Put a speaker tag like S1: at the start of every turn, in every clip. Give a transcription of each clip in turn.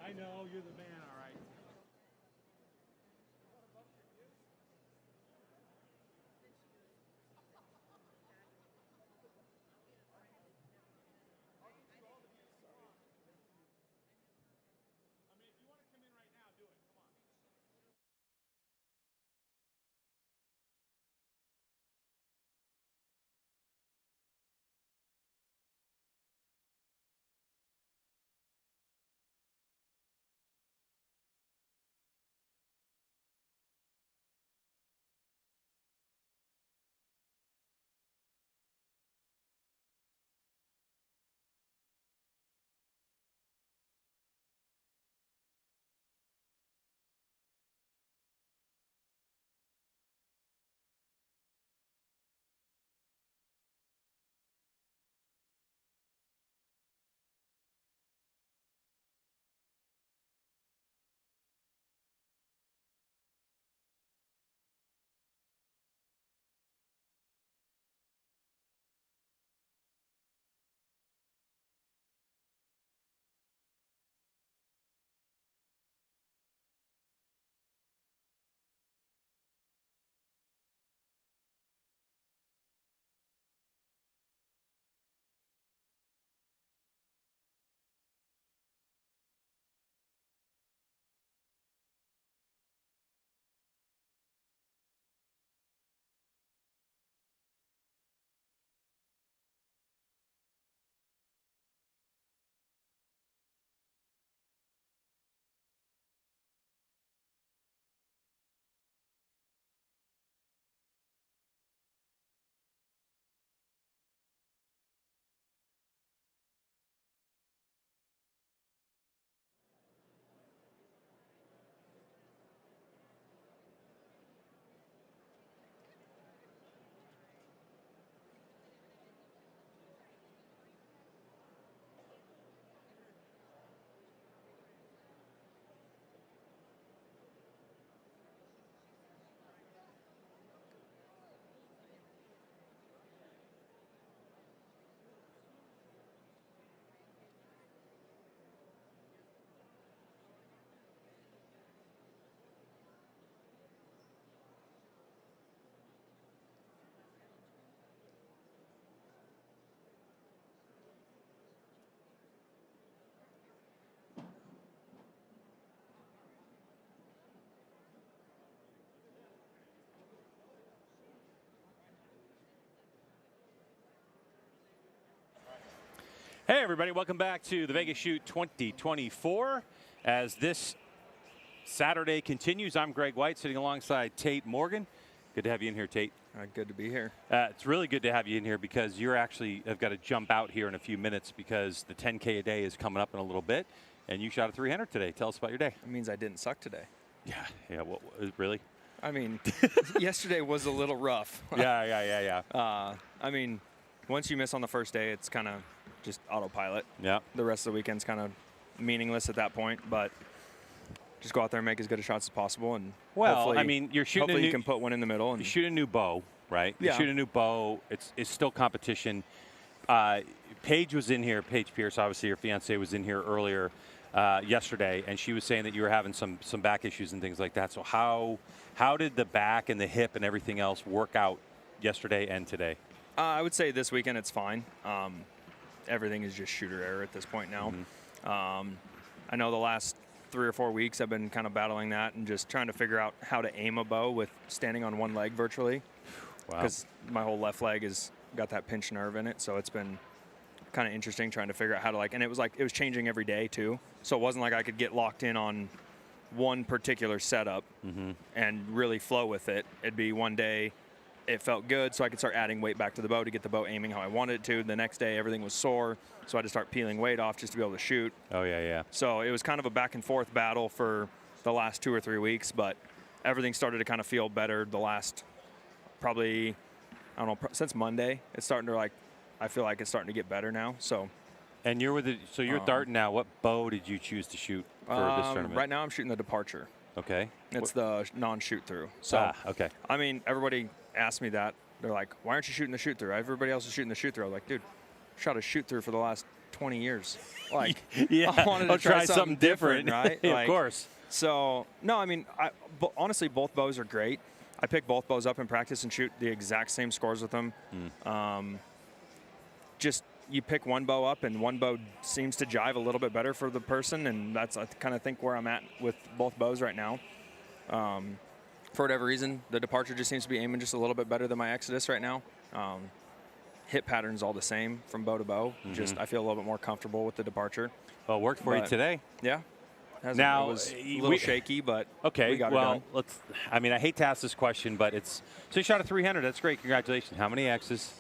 S1: I know, you're the man, all right. I mean, if you want to come in right now, do it. Come on. Hey, everybody. Welcome back to the Vegas Shoot 2024. As this Saturday continues, I'm Greg White, sitting alongside Tate Morgan. Good to have you in here, Tate.
S2: Good to be here.
S1: It's really good to have you in here because you're actually have got to jump out here in a few minutes because the 10K-a-Day is coming up in a little bit, and you shot a 300 today. Tell us about your day.
S2: It means I didn't suck today.
S1: Yeah. What really?
S2: I mean, yesterday was a little rough.
S1: Yeah.
S2: I mean, once you miss on the first day, it's kind of just autopilot.
S1: Yeah.
S2: The rest of the weekend's kind of meaningless at that point, but just go out there and make as good a shots as possible. And
S1: well, I mean, you're shooting.
S2: Hopefully, you can put one in the middle. And
S1: you shoot a new bow, right?
S2: Yeah.
S1: You shoot a new bow. It's still competition. Paige was in here. Paige Pierce, obviously, your fiance, was in here earlier yesterday, and she was saying that you were having some back issues and things like that. So how did the back and the hip and everything else work out yesterday and today?
S2: I would say this weekend it's fine. Everything is just shooter error at this point now.
S1: Mm-hmm.
S2: I know the last 3 or 4 weeks I've been kind of battling that and just trying to figure out how to aim a bow with standing on one leg virtually.
S1: Wow.
S2: Because my whole left leg has got that pinched nerve in it, so it's been kind of interesting trying to figure out how to and it was changing every day too. So it wasn't like I could get locked in on one particular setup and really flow with it. It'd be one day it felt good, so I could start adding weight back to the bow to get the bow aiming how I wanted it to. The next day, everything was sore, so I had to start peeling weight off just to be able to shoot.
S1: Oh, yeah.
S2: So it was kind of a back-and-forth battle for the last 2 or 3 weeks, but everything started to kind of feel better the last probably, I don't know, since Monday. It's starting to, I feel like it's starting to get better now. So.
S1: And you're you're darting now. What bow did you choose to shoot for this tournament?
S2: Right now, I'm shooting the Departure.
S1: Okay.
S2: It's the non-shoot-through. So,
S1: okay.
S2: I mean, everybody asked me that. They're like, why aren't you shooting the shoot-through? Everybody else is shooting the shoot-through. I was like, dude, shot a shoot through for the last 20 years. Like,
S1: yeah,
S2: I wanted to try something different, right?
S1: Yeah,
S2: like,
S1: of course.
S2: So, no, I mean, honestly, both bows are great. I pick both bows up in practice and shoot the exact same scores with them. Just you pick one bow up, and one bow seems to jive a little bit better for the person, and that's, I kind of think, where I'm at with both bows right now. For whatever reason, the Departure just seems to be aiming just a little bit better than my Exodus right now. Hit pattern's all the same from bow to bow. Just I feel a little bit more comfortable with the Departure.
S1: Well, it worked for you today.
S2: Yeah.
S1: Now,
S2: it was a little shaky, but
S1: okay.
S2: We got it done.
S1: Let's. I mean, I hate to ask this question, but it's so you shot a 300. That's great. Congratulations. How many X's?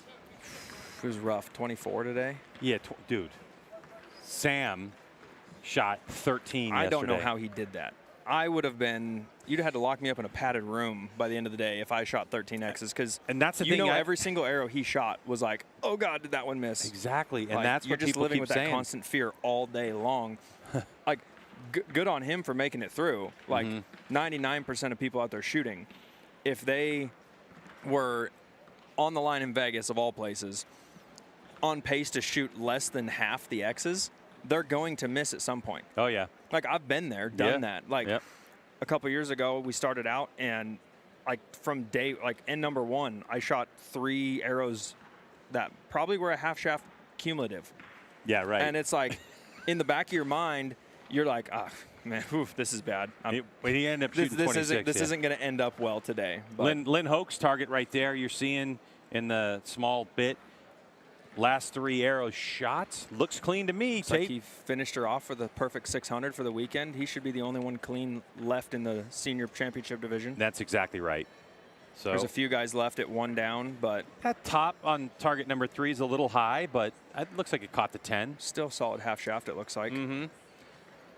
S2: It was rough. 24 today.
S1: Yeah, dude. Sam shot 13 yesterday.
S2: I don't know how he did that. I would have been. You'd have had to lock me up in a padded room by the end of the day if I shot 13 X's, because
S1: that's the thing.
S2: Every single arrow he shot was like, oh God, did that one miss?
S1: Exactly, and
S2: like,
S1: that's
S2: you're
S1: what
S2: just
S1: people
S2: living
S1: keep
S2: with
S1: saying.
S2: that constant fear all day long. Like, good on him for making it through. Like, 99% of people out there shooting, if they were on the line in Vegas, of all places, on pace to shoot less than half the X's, they're going to miss at some point.
S1: Oh yeah.
S2: Like, I've been there, done that. Like, a couple years ago, we started out, and like from end number one, I shot 3 arrows that probably were a half shaft cumulative.
S1: Yeah, right.
S2: And it's like, in the back of your mind, you're like, man, this is bad.
S1: He ended up shooting 26.
S2: This isn't going to end up well today. But
S1: Lynn Hoke's target right there, you're seeing in the small bit. Last 3 arrows shot. Looks clean to me.
S2: It's like he finished her off for the perfect 600 for the weekend. He should be the only one clean left in the senior championship division.
S1: That's exactly right. So
S2: there's a few guys left at 1 down, but
S1: that top on target number 3 is a little high, but it looks like it caught the 10.
S2: Still solid half shaft, it looks like.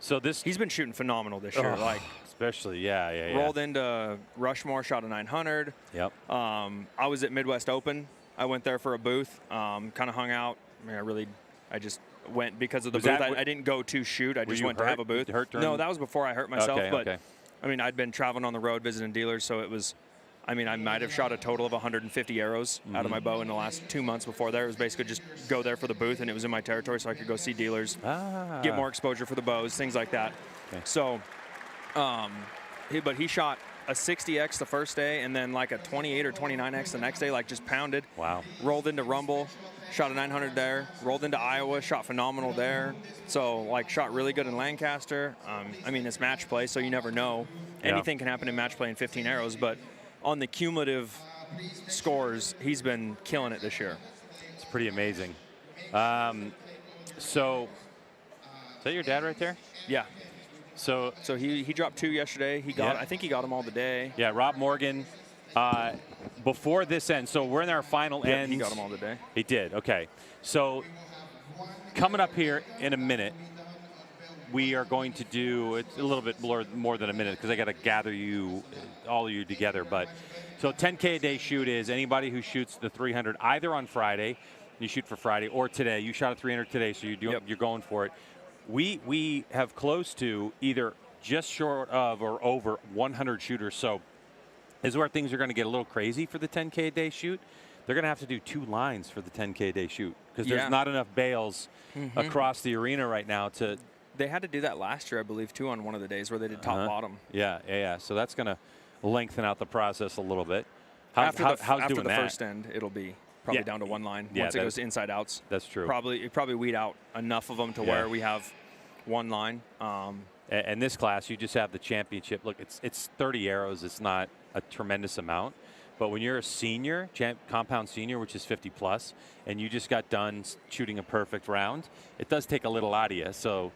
S1: So
S2: he's been shooting phenomenal this year. Like,
S1: especially, yeah.
S2: Rolled into Rushmore, shot a 900.
S1: Yep.
S2: I was at Midwest Open. I went there for a booth, kind of hung out. I mean, I just went because of the booth. I didn't go to shoot. I just went to have a booth.
S1: No,
S2: that was before I hurt myself.
S1: Okay,
S2: but I mean, I'd been traveling on the road visiting dealers, so it was. I mean, I might have shot a total of 150 arrows out of my bow in the last 2 months before there. It was basically just go there for the booth, and it was in my territory, so I could go see dealers, get more exposure for the bows, things like that. Okay. So, but he shot a 60X the first day, and then like a 28 or 29X the next day, like just pounded.
S1: Wow.
S2: Rolled into Rumble, shot a 900 there. Rolled into Iowa, shot phenomenal there. So, like, shot really good in Lancaster. I mean, it's match play, so you never know. Anything can happen in match play in 15 arrows, but on the cumulative scores, he's been killing it this year.
S1: It's pretty amazing. So, is that your dad right there?
S2: Yeah.
S1: So
S2: he dropped 2 yesterday. He got I think he got them all today.
S1: Yeah, Rob Morgan. Before this ends, so we're in our final end.
S2: He got them all today.
S1: He did. Okay. So coming up here in a minute, we are going to do it's a little bit more than a minute because I got to gather all of you together. But so 10K-a-Day shoot is anybody who shoots the 300 either on Friday, you shoot for Friday, or today. You shot a 300 today, so you're going for it. We have close to either just short of or over 100 shooters. So this is where things are going to get a little crazy for the 10K-a-Day shoot. They're going to have to do 2 lines for the 10K-a-Day shoot because there's not enough bales across the arena right now to.
S2: They had to do that last year, I believe, too, on one of the days where they did top bottom.
S1: Yeah. So that's going to lengthen out the process a little bit.
S2: After the first end, it'll be probably down to 1 line once it goes to inside outs.
S1: That's true.
S2: Probably weed out enough of them to where we have 1 line.
S1: And this class, you just have the championship. Look, it's 30 arrows. It's not a tremendous amount. But when you're a senior, compound senior, which is 50 plus, and you just got done shooting a perfect round, it does take a little out of you. So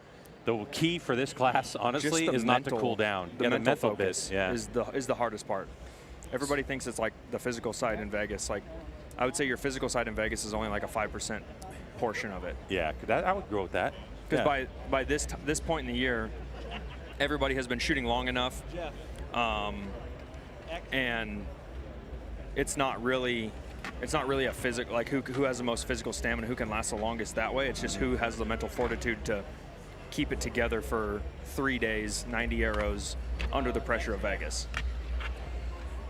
S1: the key for this class, honestly, is not to cool down.
S2: The mental focus is the hardest part. Everybody thinks it's like the physical side in Vegas. Like, I would say your physical side in Vegas is only like a 5% portion of it.
S1: Yeah, I would go with that.
S2: Because by this point in the year, everybody has been shooting long enough, and it's not really a physical, like who has the most physical stamina, who can last the longest that way. It's just who has the mental fortitude to keep it together for 3 days, 90 arrows under the pressure of Vegas.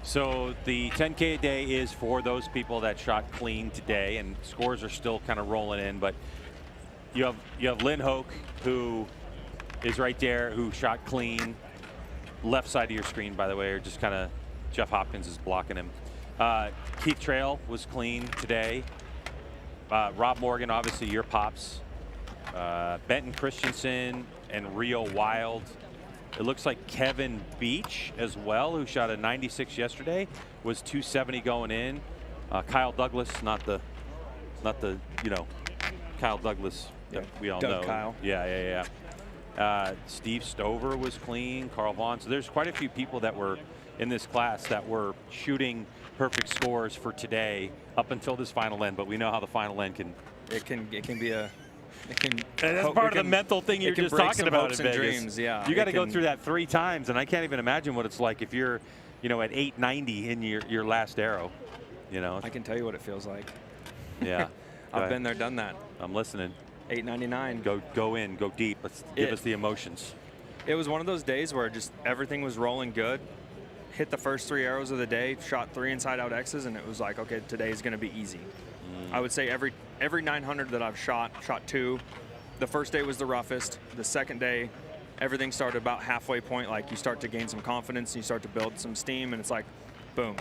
S1: So the 10K-a-Day is for those people that shot clean today, and scores are still kind of rolling in. But you have Lynn Hoke, who is right there, who shot clean. Left side of your screen, by the way, or just kind of Jeff Hopkins is blocking him. Keith Trail was clean today. Rob Morgan, obviously your pops. Benton Christensen and Rio Wild. It looks like Kevin Beach as well, who shot a 96 yesterday, was 270 going in. Kyle Douglas, not the Kyle Douglas that we all know.
S2: Kyle.
S1: Yeah. Steve Stover was clean. Carl Vaughn. So there's quite a few people that were in this class that were shooting perfect scores for today up until this final end. But we know how the final end can.
S2: It can be a.
S1: And that's part of the mental thing you're just talking about in Vegas.
S2: Dreams, yeah.
S1: You got to go through that 3 times, and I can't even imagine what it's like if you're, at 890 in your last arrow.
S2: I can tell you what it feels like.
S1: Yeah.
S2: I've been there, done that.
S1: I'm listening.
S2: 899.
S1: Go in, go deep. Give us the emotions.
S2: It was one of those days where just everything was rolling good. Hit the first 3 arrows of the day, shot 3 inside out X's, and it was like, okay, today's going to be easy. I would say every 900 that I've shot 2. The first day was the roughest. The second day, everything started about halfway point. Like you start to gain some confidence, and you start to build some steam, and it's like, boom.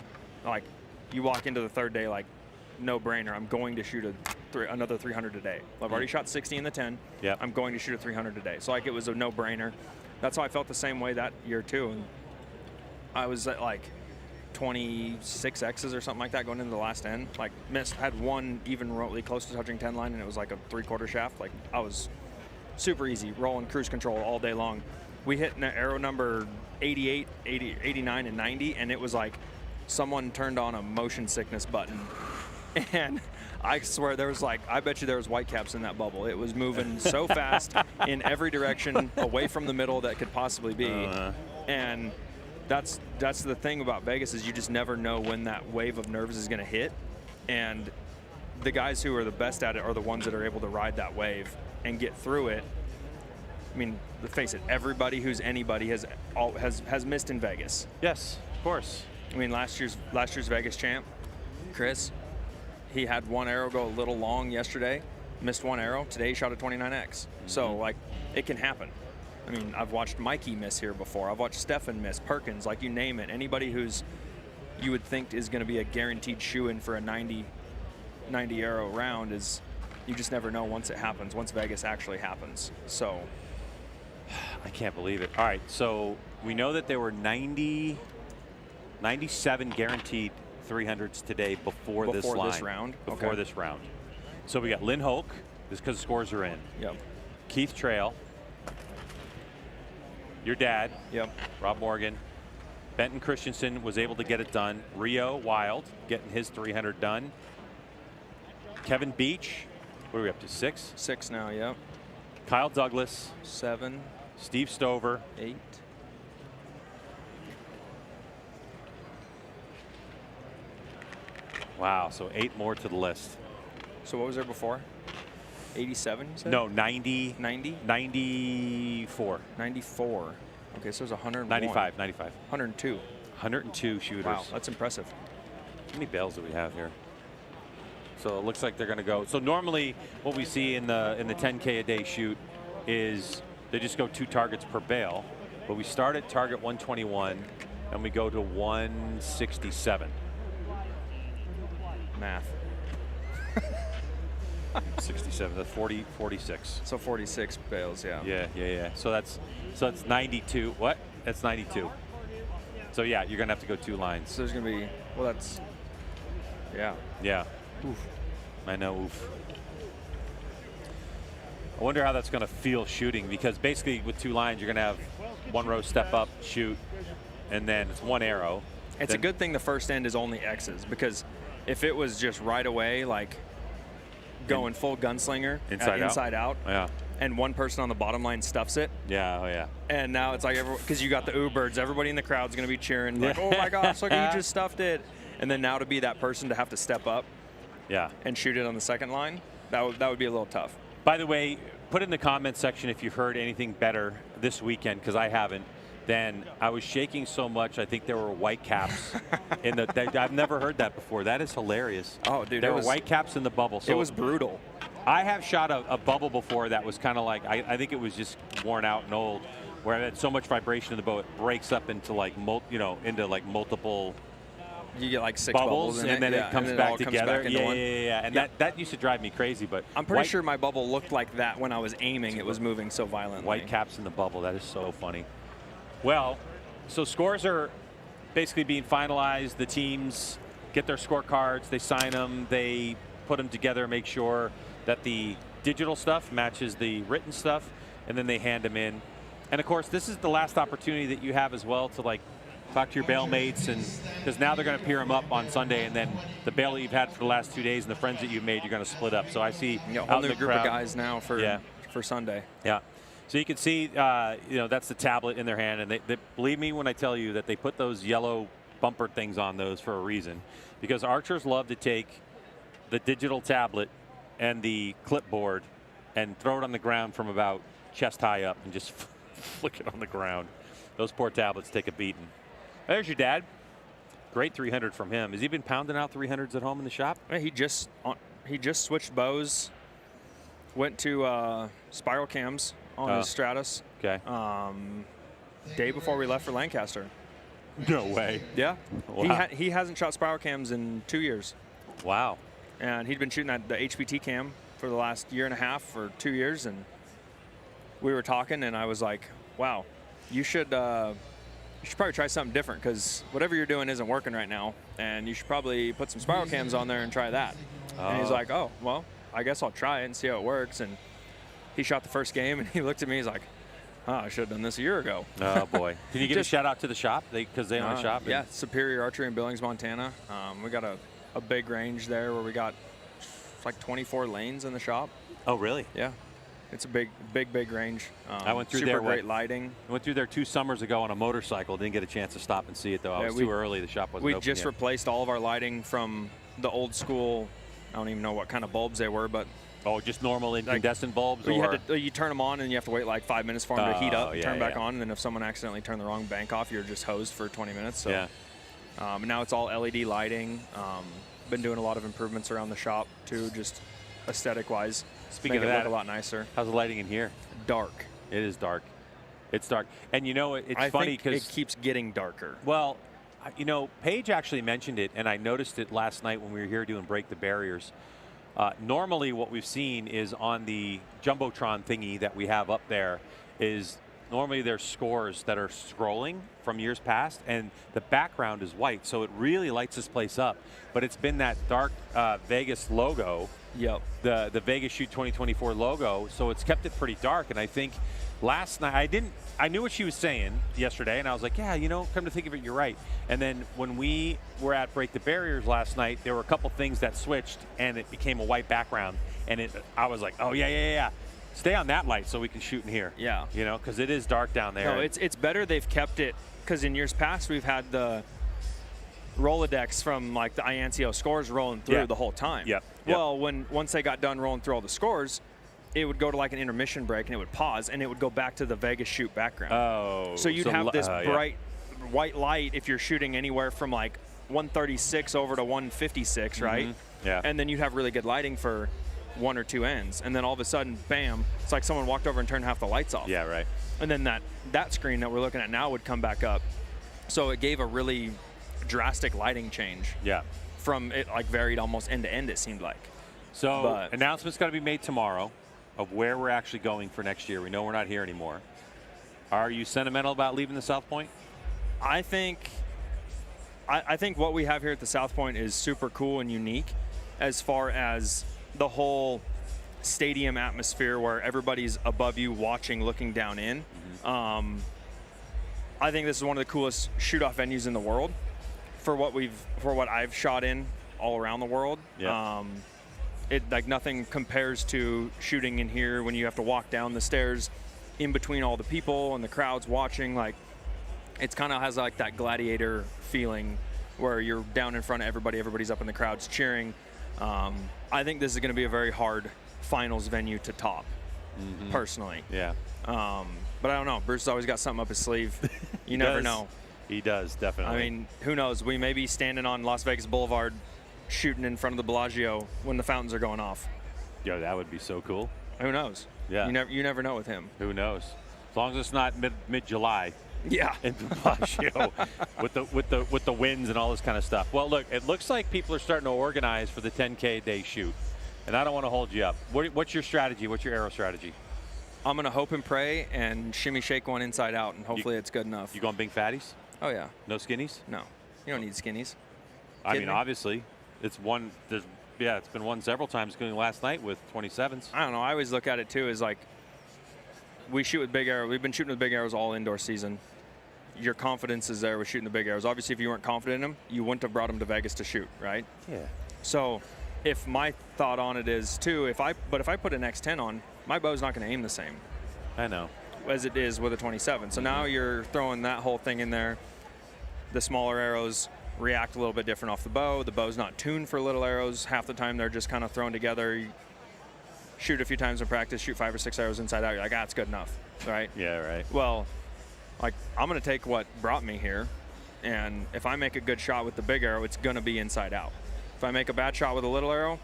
S2: Like you walk into the third day like, no brainer. I'm going to shoot another 300 a day. I've already shot 60 in the 10.
S1: Yeah.
S2: I'm going to shoot a 300 a day. So like it was a no brainer. That's how I felt the same way that year too. And I was at like 26 X's or something like that going into the last end. Like had one even remotely close to touching 10 line, and it was like a 3/4 shaft. Like I was super easy, rolling cruise control all day long. We hit arrow number 88, 80, 89, and 90, and it was like someone turned on a motion sickness button. And I swear I bet you there was whitecaps in that bubble. It was moving so fast in every direction away from the middle that could possibly be. And that's the thing about Vegas is you just never know when that wave of nerves is going to hit. And the guys who are the best at it are the ones that are able to ride that wave and get through it. I mean, let's face it, everybody who's anybody has missed in Vegas.
S1: Yes, of course.
S2: I mean, last year's Vegas champ, Chris, he had one arrow go a little long yesterday, missed one arrow. Today he shot a 29X. So, like, it can happen. I mean, I've watched Mikey miss here before. I've watched Stefan miss, Perkins, like you name it. Anybody who's you would think is going to be a guaranteed shoe-in for a 90 arrow round is you just never know once it happens, once Vegas actually happens. So
S1: I can't believe it. All right, so we know that there were 97 guaranteed 300s today before this round. Before this round. So we got Lynn Hoke, just because scores are in.
S2: Yep.
S1: Keith Trail. Your dad.
S2: Yep.
S1: Rob Morgan. Benton Christensen was able to get it done. Rio Wild getting his 300 done. Kevin Beach. What are we up to? 6?
S2: 6 now, yep.
S1: Kyle Douglas.
S2: 7.
S1: Steve Stover.
S2: 8.
S1: Wow, so 8 more to the list.
S2: So what was there before? 87, you said?
S1: No, 90.
S2: 90?
S1: 94.
S2: 94. Okay, so it was 101.
S1: 95.
S2: 102.
S1: 102 shooters.
S2: Wow, that's impressive.
S1: How many bales do we have here? So it looks like they're going to go. So normally what we see in the 10K-a-Day shoot is they just go 2 targets per bale. But we start at target 121 and we go to 167.
S2: Math.
S1: 67, that's 46.
S2: So 46 bales, yeah.
S1: Yeah. So that's 92. What? That's 92. So yeah, you're gonna have to go 2 lines.
S2: So there's gonna be, well, that's, yeah.
S1: Yeah. Oof. I know. Oof. I wonder how that's gonna feel shooting, because basically with 2 lines, you're gonna have 1 row step up, shoot, and then it's 1 arrow.
S2: It's a good thing the first end is only X's, because if it was just right away, like going full gunslinger inside out,
S1: yeah,
S2: and one person on the bottom line stuffs it.
S1: Yeah, oh yeah.
S2: And now it's like, because you got the Ubirds, everybody in the crowd's going to be cheering, like, oh my gosh, look, you just stuffed it. And then now to be that person to have to step up,
S1: yeah,
S2: and shoot it on the second line, that would be a little tough.
S1: By the way, put in the comments section if you've heard anything better this weekend, because I haven't, then I was shaking so much, I think there were white caps in the. I've never heard that before. That is hilarious.
S2: Oh, dude,
S1: there were white caps in the bubble. So
S2: it was brutal.
S1: I have shot a bubble before that was kind of like, I think it was just worn out and old, where it had so much vibration in the boat, it breaks up into like, into like multiple.
S2: You get like 6
S1: bubbles
S2: in
S1: and then it comes back together.
S2: Yeah.
S1: And that used to drive me crazy. But
S2: I'm pretty sure my bubble looked like that when I was aiming. It was moving so violently.
S1: White caps in the bubble. That is so funny. Well, so scores are basically being finalized. The teams get their scorecards. They sign them. They put them together, make sure that the digital stuff matches the written stuff, and then they hand them in. And of course, this is the last opportunity that you have as well to like talk to your bail mates, and because now they're going to peer them up on Sunday, and then the bail that you've had for the last 2 days and the friends that you've made, you're going to split up. So I see
S2: a whole new group of guys now for Sunday.
S1: Yeah. So you can see, that's the tablet in their hand, and they believe me when I tell you that they put those yellow bumper things on those for a reason, because archers love to take the digital tablet and the clipboard and throw it on the ground from about chest high up and just flick it on the ground. Those poor tablets take a beating. There's your dad. Great 300 from him. Has he been pounding out 300s at home in the shop?
S2: He just switched bows. Went to spiral cams on his Stratus.
S1: Okay.
S2: Day before we left for Lancaster.
S1: No way.
S2: Yeah.
S1: Wow.
S2: He hasn't shot spiral cams in 2 years.
S1: Wow.
S2: And he'd been shooting at the HPT cam for the last year and a half or 2 years, and we were talking, and I was like, "Wow, you should probably try something different, because whatever you're doing isn't working right now, and you should probably put some spiral cams on there and try that." And he's like, "Oh, well, I guess I'll try it and see how it works." And he shot the first game, and he looked at me. He's like, "Oh, I should have done this a year ago."
S1: Oh boy! Can you give a shout out to the shop because they own a shop?
S2: Yeah, Superior Archery in Billings, Montana. We got a big range there where we got like 24 lanes in the shop.
S1: Oh, really?
S2: Yeah. It's a big range.
S1: I went through
S2: super
S1: there.
S2: Great lighting.
S1: I went through there 2 summers ago on a motorcycle. Didn't get a chance to stop and see it though. I was too early. The shop wasn't open
S2: We just
S1: yet.
S2: replaced all of our lighting from the old school. I don't even know what kind of bulbs they were, but
S1: just normal incandescent bulbs.
S2: You turn them on and you have to wait like 5 minutes for them to heat up, turn back on, and then if someone accidentally turned the wrong bank off, you're just hosed for 20 minutes. So now it's all LED lighting. Been doing a lot of improvements around the shop too, just aesthetic-wise.
S1: Speaking of
S2: that,
S1: that,
S2: look a lot nicer.
S1: How's the lighting in here?
S2: Dark.
S1: It is dark. It's dark. And it's
S2: I
S1: funny
S2: think
S1: because
S2: it keeps getting darker.
S1: Well, Paige actually mentioned it, and I noticed it last night when we were here doing Break the Barriers. Normally what we've seen is on the Jumbotron thingy that we have up there is normally there's scores that are scrolling from years past, and the background is white, so it really lights this place up. But it's been that dark Vegas logo.
S2: Yep.
S1: The Vegas Shoot 2024 logo, so it's kept it pretty dark. And I think last night I knew what she was saying yesterday, and I was like, yeah, come to think of it, you're right. And then when we were at Break the Barriers last night, there were a couple things that switched, and it became a white background. And I was like, oh yeah. Stay on that light so we can shoot in here.
S2: Yeah.
S1: Because it is dark down there.
S2: No, it's better they've kept it, because in years past we've had the Rolodex from like the IANCO scores rolling through the whole time.
S1: Yep.
S2: Well, once they got done rolling through all the scores, it would go to like an intermission break and it would pause and it would go back to the Vegas Shoot background.
S1: Oh.
S2: So you'd have this bright white light if you're shooting anywhere from like 136 over to 156, right?
S1: Yeah.
S2: And then you'd have really good lighting for 1 or 2 ends, and then all of a sudden, bam! It's like someone walked over and turned half the lights off.
S1: Yeah, right.
S2: And then that screen that we're looking at now would come back up. So it gave a really drastic lighting change.
S1: Yeah.
S2: From it like varied almost end to end, it seemed like.
S1: So announcement's got to be made tomorrow of where we're actually going for next year. We know we're not here anymore. Are you sentimental about leaving the South Point?
S2: I think what we have here at the South Point is super cool and unique as far as the whole stadium atmosphere where everybody's above you watching, looking down in. I think this is one of the coolest shoot-off venues in the world for what I've shot in all around the world.
S1: Yeah.
S2: It like nothing compares to shooting in here when you have to walk down the stairs in between all the people and the crowds watching. Like, it's kind of has like that gladiator feeling where you're down in front of everybody's up in the crowds cheering. I think this is going to be a very hard finals venue to top. personally.
S1: Yeah.
S2: But I don't know. Bruce has always got something up his sleeve. You never know.
S1: He does, definitely.
S2: I mean, who knows? We may be standing on Las Vegas Boulevard shooting in front of the Bellagio when the fountains are going off.
S1: Yo, that would be so cool.
S2: Who knows?
S1: Yeah.
S2: You never know with him.
S1: Who knows? As long as it's not mid-July.
S2: Yeah.
S1: In the Bellagio with the winds and all this kind of stuff. Well, look, it looks like people are starting to organize for the 10K-a-Day shoot. And I don't want to hold you up. What's your strategy? What's your arrow strategy?
S2: I'm going to hope and pray and shimmy shake one inside out, and hopefully it's good enough.
S1: You going big fatties?
S2: Oh, yeah.
S1: No skinnies?
S2: No. You don't need skinnies.
S1: I mean, obviously, it's one. It's been won several times, including last night with 27s.
S2: I don't know. I always look at it, too, as like we shoot with big arrows. We've been shooting with big arrows all indoor season. Your confidence is there with shooting the big arrows. Obviously, if you weren't confident in them, you wouldn't have brought them to Vegas to shoot, right?
S1: Yeah.
S2: So if my thought on it is, too, if I put an X10 on, my bow's not going to aim the same.
S1: I know.
S2: As it is with a 27. So now you're throwing that whole thing in there. The smaller arrows react a little bit different off the bow. The bow's not tuned for little arrows. Half the time they're just kind of thrown together. You shoot a few times in practice, shoot 5 or 6 arrows inside out. You're like, it's good enough, right?
S1: Yeah, right.
S2: Well, like I'm going to take what brought me here, and if I make a good shot with the big arrow, it's going to be inside out. If I make a bad shot with a little arrow,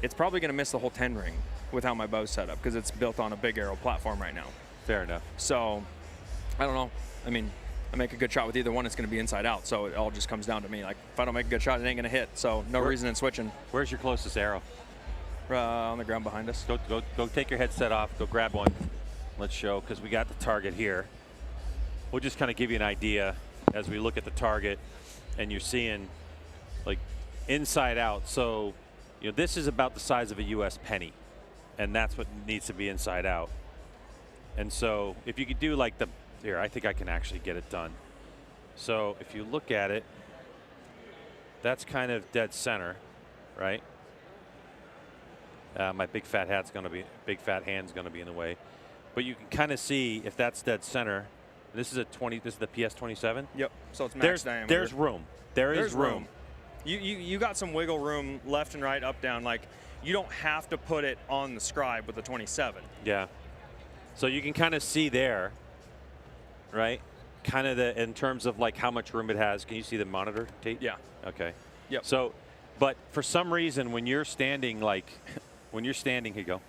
S2: it's probably going to miss the whole 10 ring with how my bow's set up because it's built on a big arrow platform right now.
S1: Fair enough.
S2: So, I don't know. I mean, I make a good shot with either one, it's going to be inside out. So it all just comes down to me. Like, if I don't make a good shot, it ain't going to hit. So no reason in switching.
S1: Where's your closest arrow?
S2: On the ground behind us.
S1: Go take your headset off. Go grab one. Let's show, because we got the target here. We'll just kind of give you an idea as we look at the target, and you're seeing like inside out. So, you know, this is about the size of a U.S. penny, and that's what needs to be inside out. And so if you could do like here, I think I can actually get it done. So if you look at it, that's kind of dead center, right? My big fat hand's going to be in the way. But you can kind of see if that's dead center. This is this is the PS27.
S2: Yep. So it's max diameter.
S1: There's room. There's room.
S2: You got some wiggle room left and right, up, down. Like, you don't have to put it on the scribe with the 27.
S1: Yeah. So you can kind of see there, right? Kind of in terms of like how much room it has. Can you see the monitor, Tate?
S2: Yeah.
S1: Okay.
S2: Yep.
S1: So, but for some reason, when you're standing, here you go.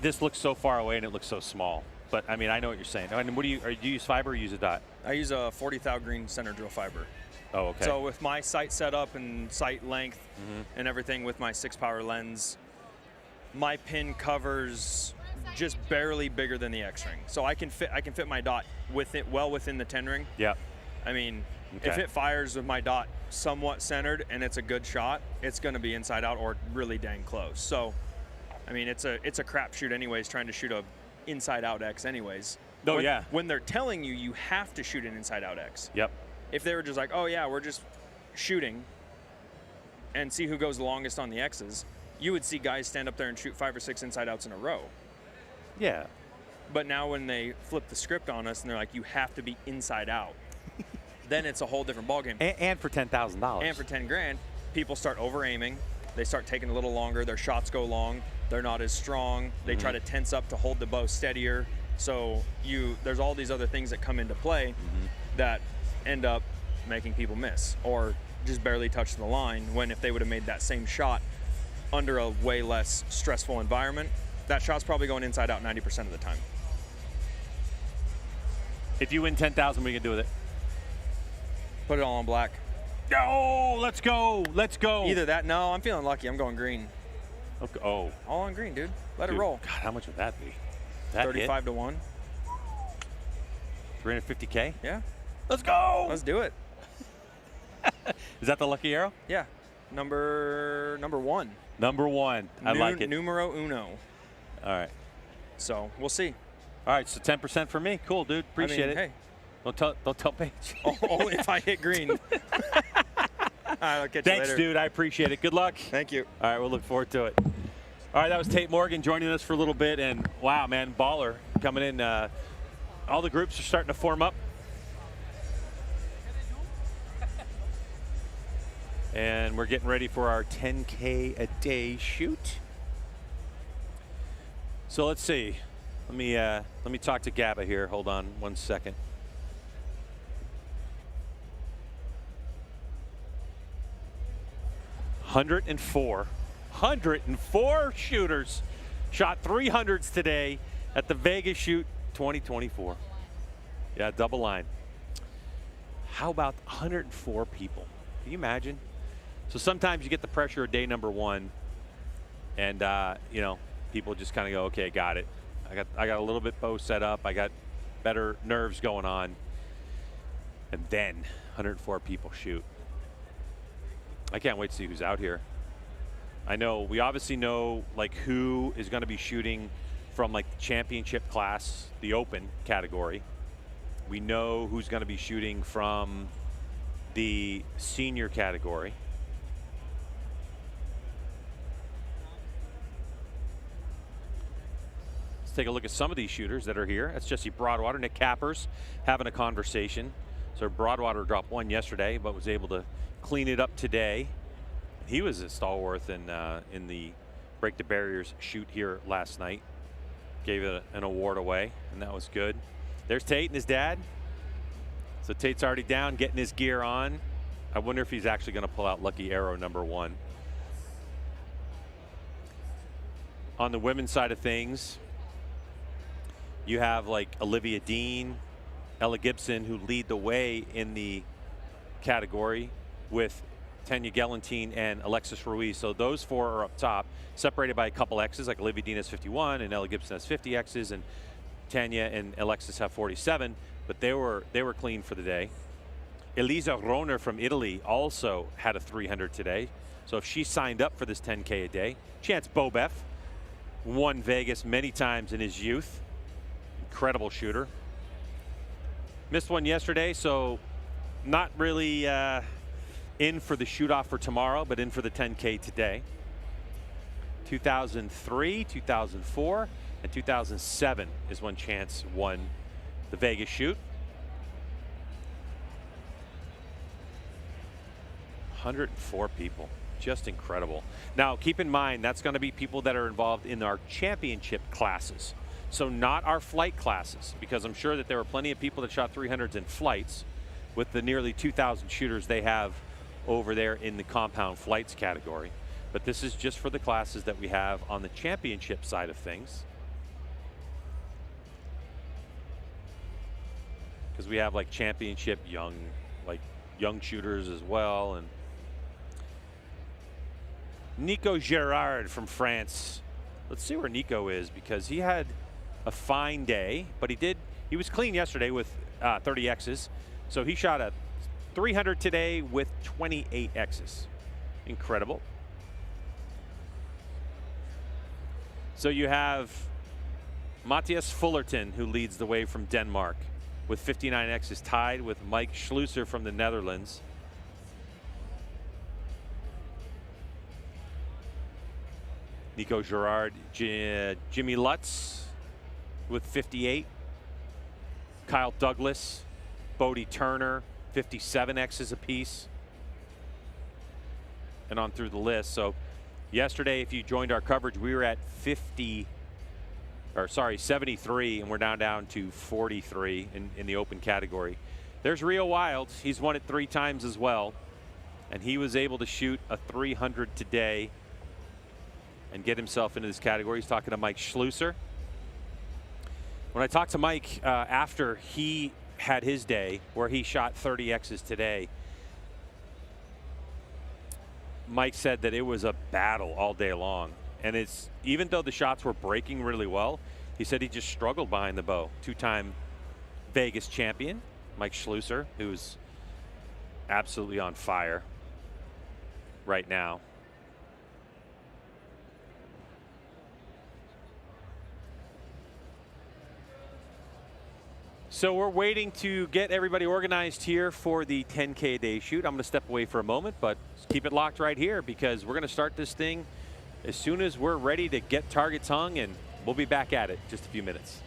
S1: This looks so far away and it looks so small. But I mean, I know what you're saying. And do you use fiber or use a dot?
S2: I use a 40 thou green center drill fiber.
S1: Oh, okay.
S2: So with my sight setup and sight length and everything with my 6-power lens, my pin covers just barely bigger than the X-ring. So I can fit my dot well within the 10 ring.
S1: Yeah.
S2: I mean,
S1: okay.
S2: If it fires with my dot somewhat centered and it's a good shot, it's going to be inside out or really dang close. So, I mean, it's a crapshoot anyways, trying to shoot a inside out X anyways.
S1: Oh, yeah.
S2: When they're telling you you have to shoot an inside out X.
S1: Yep.
S2: If they were just like, oh yeah, we're just shooting and see who goes the longest on the X's, you would see guys stand up there and shoot 5 or 6 inside outs in a row.
S1: Yeah.
S2: But now when they flip the script on us and they're like, you have to be inside out, then it's a whole different ballgame.
S1: And for $10,000.
S2: And for 10 grand, people start over aiming. They start taking a little longer. Their shots go long. They're not as strong. They try to tense up to hold the bow steadier. So there's all these other things that come into play that end up making people miss or just barely touch the line, when if they would have made that same shot under a way less stressful environment, that shot's probably going inside out 90% of the time.
S1: If you win $10,000, what are you going to do with it?
S2: Put it all on black.
S1: Oh, let's go. Let's go.
S2: Either that. No, I'm feeling lucky. I'm going green.
S1: Okay. Oh.
S2: All on green, dude. Let it roll.
S1: God, how much would that be? That
S2: 35 to 1.
S1: 350K?
S2: Yeah.
S1: Let's go.
S2: Let's do it.
S1: Is that the lucky arrow?
S2: Yeah. Number 1.
S1: Number 1. I like it.
S2: Numero uno.
S1: All right.
S2: So we'll see.
S1: All right. So 10% for me. Cool, dude. Appreciate it.
S2: Hey.
S1: Don't tell Paige.
S2: Only if I hit green. All right, I'll catch you later.
S1: Thanks, dude. I appreciate it. Good luck.
S2: Thank you.
S1: All right. We'll look forward to it. All right. That was Tate Morgan joining us for a little bit. And, wow, man, baller coming in. All the groups are starting to form up. And we're getting ready for our 10K-a-Day shoot. So let's see. Let me talk to Gabba here. Hold on 1 second. $104 shooters shot 300s today at the Vegas Shoot 2024. Yeah, double line. How about 104 people? Can you imagine? So sometimes you get the pressure of day number one, and you know, people just kind of go, okay, got it. I got a little bit bow set up. I got better nerves going on, and then 104 people shoot. I can't wait to see who's out here. I know we obviously know like who is going to be shooting from like the championship class, the open category. We know who's going to be shooting from the senior category. Let's take a look at some of these shooters that are here. That's Jesse Broadwater, Nick Cappers having a conversation. So Broadwater dropped one yesterday, but was able to clean it up today. He was a stalwart in the Break the Barriers shoot here last night. Gave it an award away, and that was good. There's Tate and his dad. So Tate's already down, getting his gear on. I wonder if he's actually going to pull out Lucky Arrow #1. On the women's side of things, you have like Olivia Dean, Ella Gibson, who lead the way in the category with Tanya Galantine and Alexis Ruiz. So those four are up top, separated by a couple X's, like Olivia Dean has 51 and Ella Gibson has 50 X's, and Tanya and Alexis have 47, but they were clean for the day. Elisa Roner from Italy also had a 300 today. So if she signed up for this 10K a day, Chance Bobeff won Vegas many times in his youth. Incredible shooter. Missed one yesterday, so not really in for the shoot-off for tomorrow, but in for the 10K today. 2003, 2004, and 2007 is when Chance won the Vegas Shoot. 104 people, just incredible. Now, keep in mind, that's going to be people that are involved in our championship classes. So not our flight classes, because I'm sure that there were plenty of people that shot 300s in flights with the nearly 2,000 shooters they have over there in the compound flights category. But this is just for the classes that we have on the championship side of things. Because we have like championship young shooters as well. And Nico Gerard from France. Let's see where Nico is, because he had a fine day, but he was clean yesterday with 30 X's. So he shot a 300 today with 28 X's. Incredible. So you have Matthias Fullerton, who leads the way from Denmark with 59 X's, tied with Mike Schlusser from the Netherlands. Nico Gerard, Jimmy Lutz with 58. Kyle Douglas, Bodie Turner, 57 X's apiece. And on through the list. So yesterday, if you joined our coverage, we were at 73, and we're down to 43 in the open category. There's Rio Wild. He's won it 3 times as well. And he was able to shoot a 300 today and get himself into this category. He's talking to Mike Schlusser. When I talked to Mike after he had his day where he shot 30 X's today, Mike said that it was a battle all day long. And it's, even though the shots were breaking really well, he said he just struggled behind the bow. 2-time Vegas champion, Mike Schlusser, who's absolutely on fire right now. So we're waiting to get everybody organized here for the 10K a day shoot. I'm going to step away for a moment, but keep it locked right here, because we're going to start this thing as soon as we're ready to get targets hung, and we'll be back at it in just a few minutes.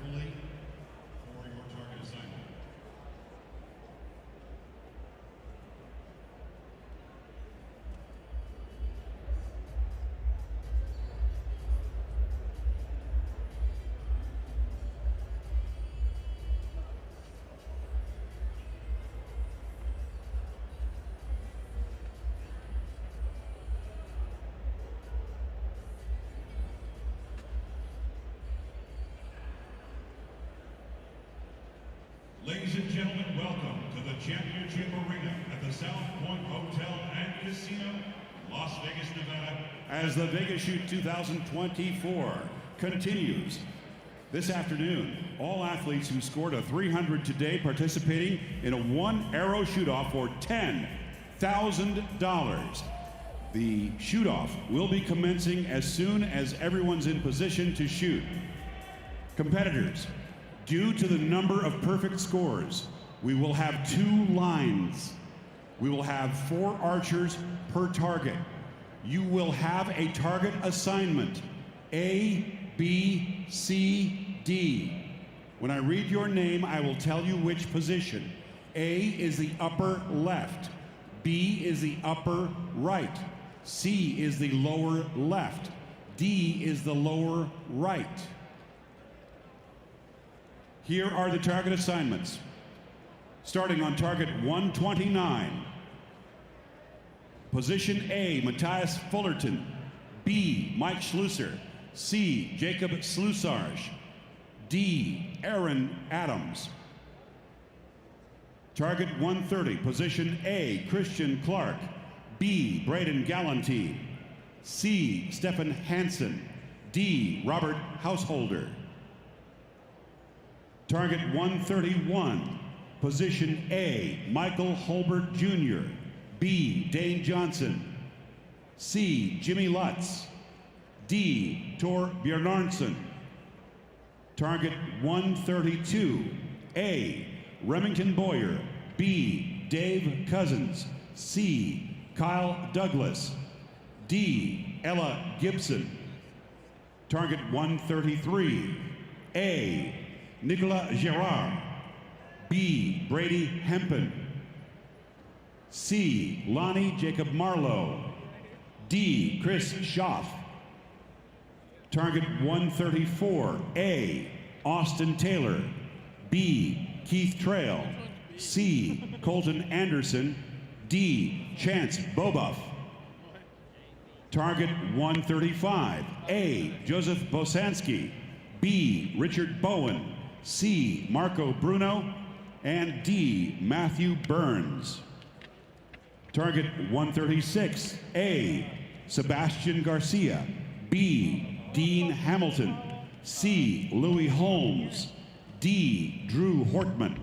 S3: carefully for your target assignment. Ladies and gentlemen, welcome to the Championship Arena at the South Point Hotel and Casino, Las Vegas, Nevada, as the Vegas Shoot 2024 continues. This afternoon, all athletes who scored a 300 today participating in a one-arrow shoot-off for $10,000. The shoot-off will be commencing as soon as everyone's in position to shoot. Competitors, due to the number of perfect scores, we will have 2 lines. We will have 4 archers per target. You will have a target assignment, A, B, C, D. When I read your name, I will tell you which position. A is the upper left. B is the upper right. C is the lower left. D is the lower right. Here are the target assignments. Starting on target 129. Position A, Matthias Fullerton. B, Mike Schlusser. C, Jacob Slusarge. D, Aaron Adams. Target 130, position A, Christian Clark. B, Braden Galantine. C, Stefan Hansen. D, Robert Householder. Target 131, position A, Michael Holbert Jr. B, Dane Johnson. C, Jimmy Lutz. D, Tor Bjarnarsson. Target 132, A, Remington Boyer. B, Dave Cousins. C, Kyle Douglas. D, Ella Gibson. Target 133, A, Nicolas Gerard. B, Brady Hempen. C, Lonnie Jacob Marlowe. D, Chris Schaff. Target 134, A, Austin Taylor. B, Keith Trail. C, Colton Anderson. D, Chance Bobuff. Target 135, A, Joseph Bosanski. B, Richard Bowen. C, Marco Bruno. And D, Matthew Burns. Target 136, A, Sebastian Garcia. B, Dean Hamilton. C, Louis Holmes. D, Drew Hortman.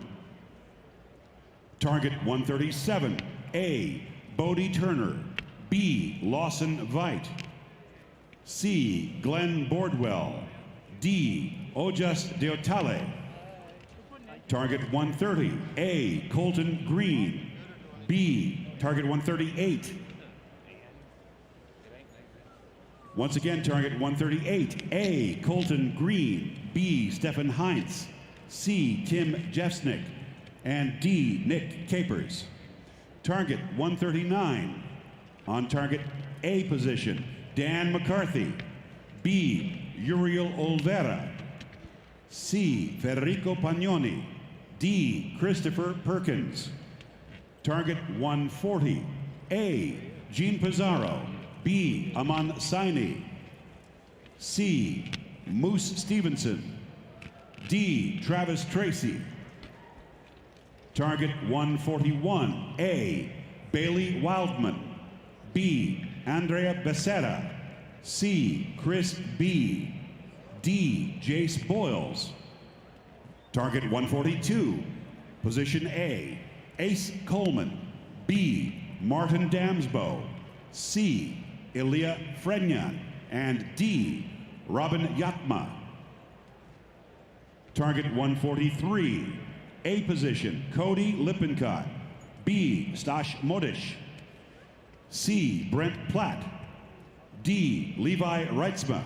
S3: Target 137, A, Bodie Turner. B, Lawson Veit. C, Glenn Bordwell. D, Ojas Deotale. Target 130, A, Colton Green. B, target 138. Once again, target 138, A, Colton Green. B, Stefan Heinz. C, Tim Jeffsnick. And D, Nick Capers. Target 139. On target A position, Dan McCarthy. B, Uriel Olvera. C, Federico Pagnoni. D, Christopher Perkins. Target 140, A, Gene Pizarro. B, Aman Saini. C, Moose Stevenson. D, Travis Tracy. Target 141, A, Bailey Wildman. B, Andrea Becerra. C, Chris B. D, Jace Boyles. Target 142, position A, Ace Coleman. B, Martin Damsbo. C, Ilya Frenyan. And D, Robin Yatma. Target 143, A position, Cody Lippincott. B, Stash Modish. C, Brent Platt. D, Levi Reitzma.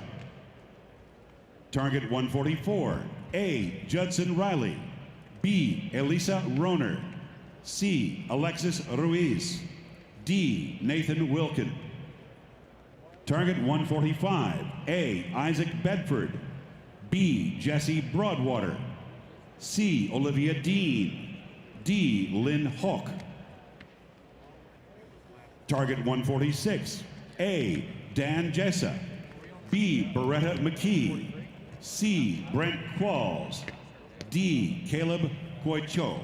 S3: Target 144, A. Judson Riley. B. Elisa Roner. C. Alexis Ruiz. D. Nathan Wilkin. Target 145. A. Isaac Bedford. B. Jesse Broadwater. C. Olivia Dean. D. Lynn Hawk. Target 146. A. Dan Jessa. B. Beretta McKee. C. Brent Qualls. D. Caleb Coicho.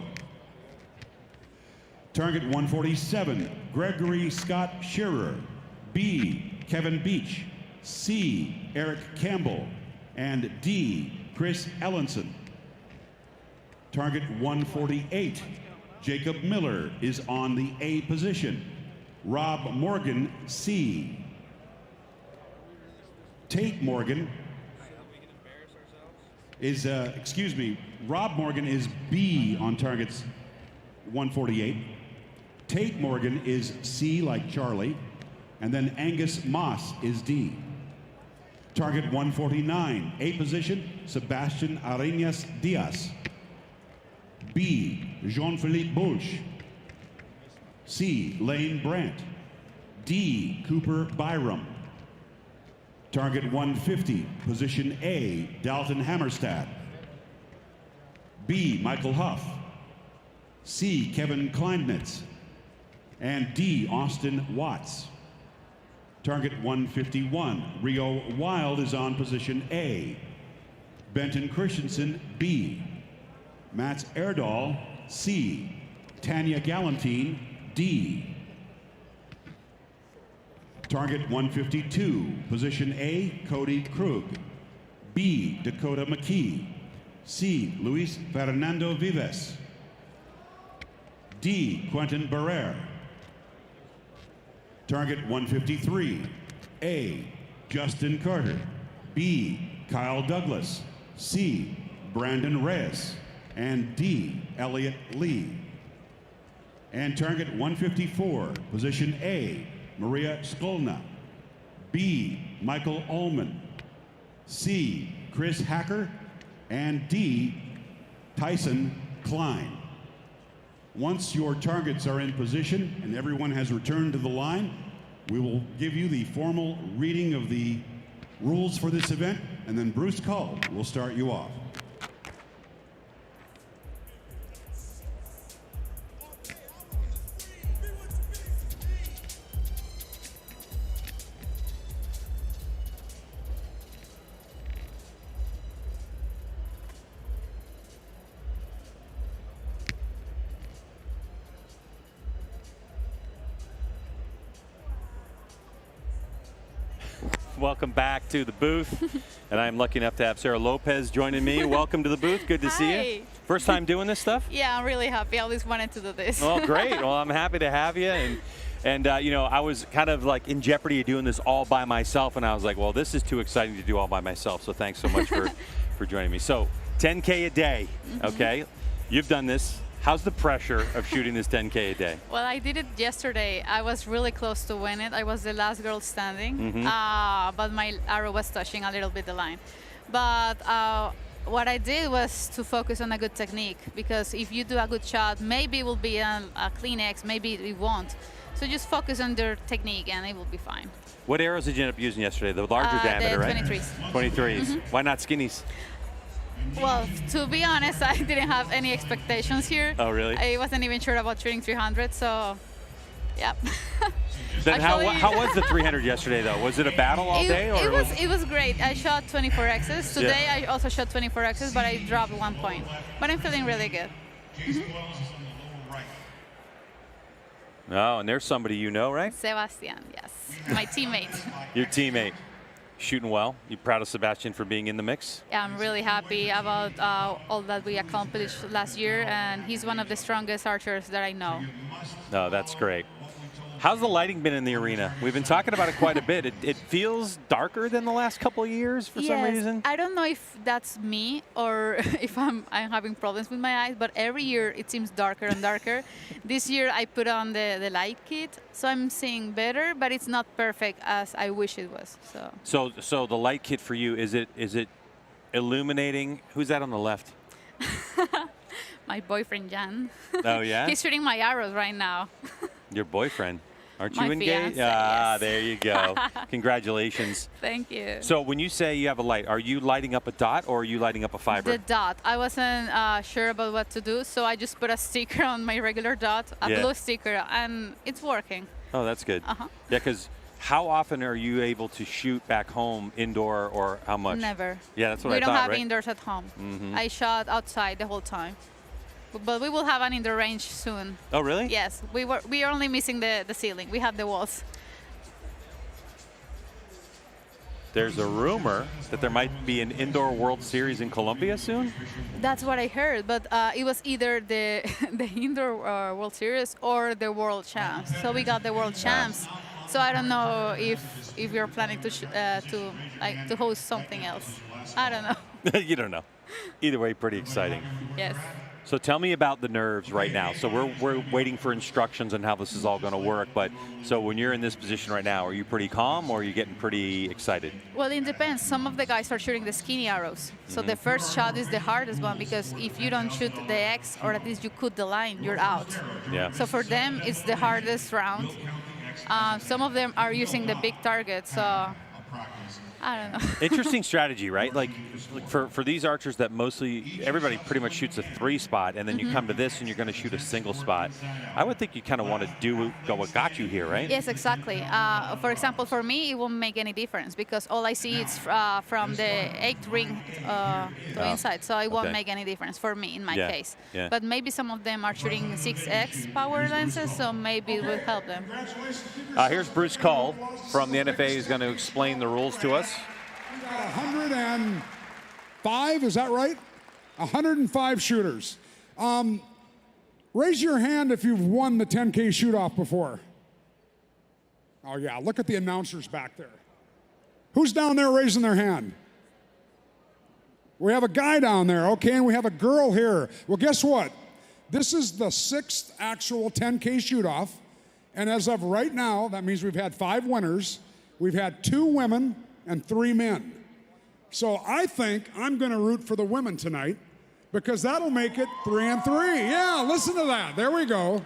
S3: Target 147. Gregory Scott Shearer. B. Kevin Beach. C. Eric Campbell. And D. Chris Ellenson. Target 148. Jacob Miller is on the A position. Rob Morgan, C. Tate Morgan is, Rob Morgan is B on targets 148. Tate Morgan is C like Charlie. And then Angus Moss is D. Target 149, A position, Sebastian Arenas Diaz. B, Jean-Philippe Bouche. C, Lane Brandt. D, Cooper Byram. Target 150, position A, Dalton Hammerstad. B, Michael Huff. C, Kevin Kleinitz. And D, Austin Watts. Target 151, Rio Wild is on position A. Benton Christensen, B. Mats Erdahl, C. Tanya Galantine, D. Target 152, position A, Cody Krug. B. Dakota McKee. C. Luis Fernando Vives. D. Quentin Barrere. Target 153, A. Justin Carter. B. Kyle Douglas. C. Brandon Reyes. And D. Elliot Lee. And target 154, position A, Maria Skolna. B. Michael Ullman. C. Chris Hacker. And D. Tyson Klein. Once your targets are in position and everyone has returned to the line, we will give you the formal reading of the rules for this event, and then Bruce Cull will start you off.
S1: Welcome back to the booth. And I'm lucky enough to have Sarah Lopez joining me. Welcome to the booth. Good to see you. First time doing this stuff?
S4: Yeah, I'm really happy. I always wanted to do this.
S1: Well, great. Well, I'm happy to have you. And you know, I was kind of like in jeopardy of doing this all by myself. And I was like, well, this is too exciting to do all by myself. So thanks so much for joining me. So 10K a day, okay? You've done this. How's the pressure of shooting this 10K a day?
S4: Well, I did it yesterday. I was really close to win it. I was the last girl standing, but my arrow was touching a little bit the line. But what I did was to focus on a good technique, because if you do a good shot, maybe it will be a clean X, maybe it won't. So just focus on your technique and it will be fine.
S1: What arrows did you end up using yesterday? The larger diameter,
S4: the
S1: right?
S4: 23s.
S1: 23s. Why not skinnies?
S4: Well, to be honest, I didn't have any expectations here.
S1: Oh, really?
S4: I wasn't even sure about shooting 300, so yeah.
S1: Then how was the 300 yesterday, though? Was it a battle all day? Or
S4: it was great. I shot 24Xs. Today I also shot 24Xs, but I dropped 1 point. But I'm feeling really good.
S1: Oh, and there's somebody you know, right?
S4: Sebastian, yes. My teammate.
S1: Your teammate. Shooting well. You proud of Sebastian for being in the mix?
S4: Yeah, I'm really happy about all that we accomplished last year, and he's one of the strongest archers that I know.
S1: No, that's great. How's the lighting been in the arena? We've been talking about it quite a bit. It feels darker than the last couple of years for some reason.
S4: I don't know if that's me or if I'm having problems with my eyes, but every year it seems darker and darker. This year I put on the light kit, so I'm seeing better, but it's not perfect as I wish it was.
S1: So the light kit for you, is it illuminating. Who's that on the left?
S4: My boyfriend, Jan.
S1: Oh, yeah?
S4: He's shooting my arrows right now.
S1: Your boyfriend. Aren't
S4: My
S1: you engaged?
S4: fiancé,
S1: Ah,
S4: yes.
S1: there you go. Congratulations.
S4: Thank you.
S1: So when you say you have a light, are you lighting up a dot or are you lighting up a fiber?
S4: The dot. I wasn't sure about what to do, so I just put a sticker on my regular dot, a
S1: Yeah.
S4: blue sticker, and it's working.
S1: Oh, that's good.
S4: Uh-huh.
S1: Yeah, because how often are you able to shoot back home indoor, or how much?
S4: Never.
S1: Yeah, that's what
S4: We
S1: I
S4: don't
S1: thought,
S4: have
S1: right?
S4: indoors at home. I shot outside the whole time. But we will have an indoor range soon.
S1: Oh, really?
S4: Yes, we are only missing the ceiling. We have the walls.
S1: There's a rumor that there might be an indoor World Series in Colombia soon.
S4: That's what I heard, but it was either the the indoor World Series or the World Champs. So we got the World Champs. So I don't know if you're planning to host something else. I don't know.
S1: You don't know. Either way, pretty exciting.
S4: Yes.
S1: So tell me about the nerves right now. So we're waiting for instructions on how this is all going to work. But so when you're in this position right now, are you pretty calm or are you getting pretty excited?
S4: Well, it depends. Some of the guys are shooting the skinny arrows. So the first shot is the hardest one because if you don't shoot the X, or at least you cut the line, you're out.
S1: Yeah.
S4: So for them, it's the hardest round. Some of them are using the big target, so I don't know.
S1: Interesting strategy, right? Like for these archers that mostly everybody pretty much shoots a 3 spot, and then you come to this and you're going to shoot a single spot. I would think you kind of want to go what got you here, right?
S4: Yes, exactly. For example, for me, it won't make any difference because all I see is from the 8th ring to inside, so it won't
S1: Okay.
S4: make any difference for me in my
S1: Yeah,
S4: case.
S1: yeah.
S4: But maybe some of them are shooting 6X power lenses, so maybe it will help them.
S1: Here's Bruce Call from the NFA who's going to explain the rules to us.
S5: 105, is that right? 105 shooters. Raise your hand if you've won the 10K shoot-off before. Oh yeah, look at the announcers back there. Who's down there raising their hand? We have a guy down there, okay, and we have a girl here. Well, guess what? This is the 6th actual 10K shoot-off, and as of right now, that means we've had 5 winners. We've had 2 women and 3 men. So I think I'm going to root for the women tonight because that'll make it 3 and 3. Yeah, listen to that. There we go.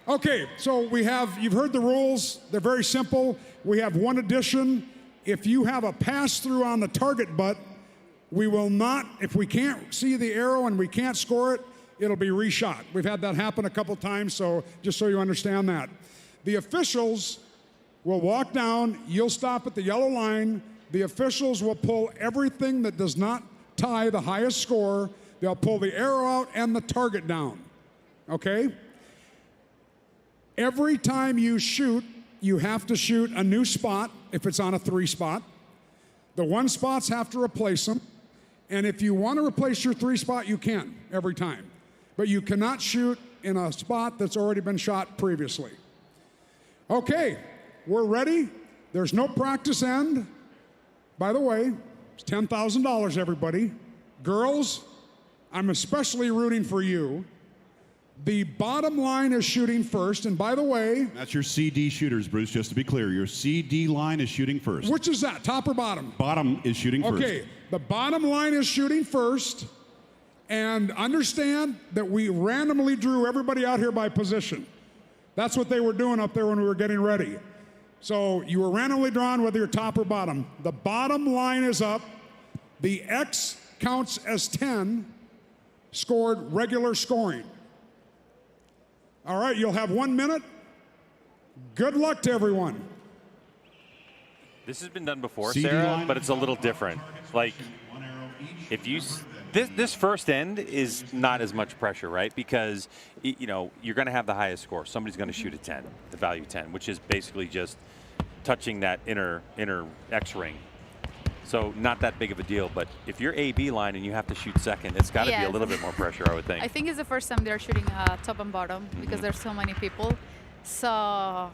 S5: Okay, so you've heard the rules. They're very simple. We have one addition. If you have a pass-through on the target butt, we will not, if we can't see the arrow and we can't score it, it'll be reshot. We've had that happen a couple times, so just so you understand that. The officials will walk down, you'll stop at the yellow line. The officials will pull everything that does not tie the highest score. They'll pull the arrow out and the target down, okay? Every time you shoot, you have to shoot a new spot if it's on a 3 spot. The 1 spots have to replace them. And if you want to replace your 3 spot, you can every time. But you cannot shoot in a spot that's already been shot previously. Okay, we're ready. There's no practice end. By the way, it's $10,000, everybody. Girls, I'm especially rooting for you. The bottom line is shooting first, and by the way...
S3: That's your CD shooters, Bruce, just to be clear. Your CD line is shooting first.
S5: Which is that, top or bottom?
S3: Bottom is shooting first.
S5: Okay, the bottom line is shooting first, and understand that we randomly drew everybody out here by position. That's what they were doing up there when we were getting ready. So you were randomly drawn whether you're top or bottom. The bottom line is up. The X counts as 10, scored regular scoring. All right, you'll have 1 minute. Good luck to everyone.
S1: This has been done before,
S3: CD
S1: Sarah,
S3: line.
S1: but it's a little different. Like, if you this first end is not as much pressure, right? Because you know you're going to have the highest score. Somebody's going to shoot a 10, the value 10, which is basically just touching that inner X ring. So not that big of a deal. But if you're AB line and you have to shoot second, it's got to be a
S4: Yes.
S1: little bit more pressure, I would think.
S4: I think it's the first time they're shooting top and bottom because there's so many people. So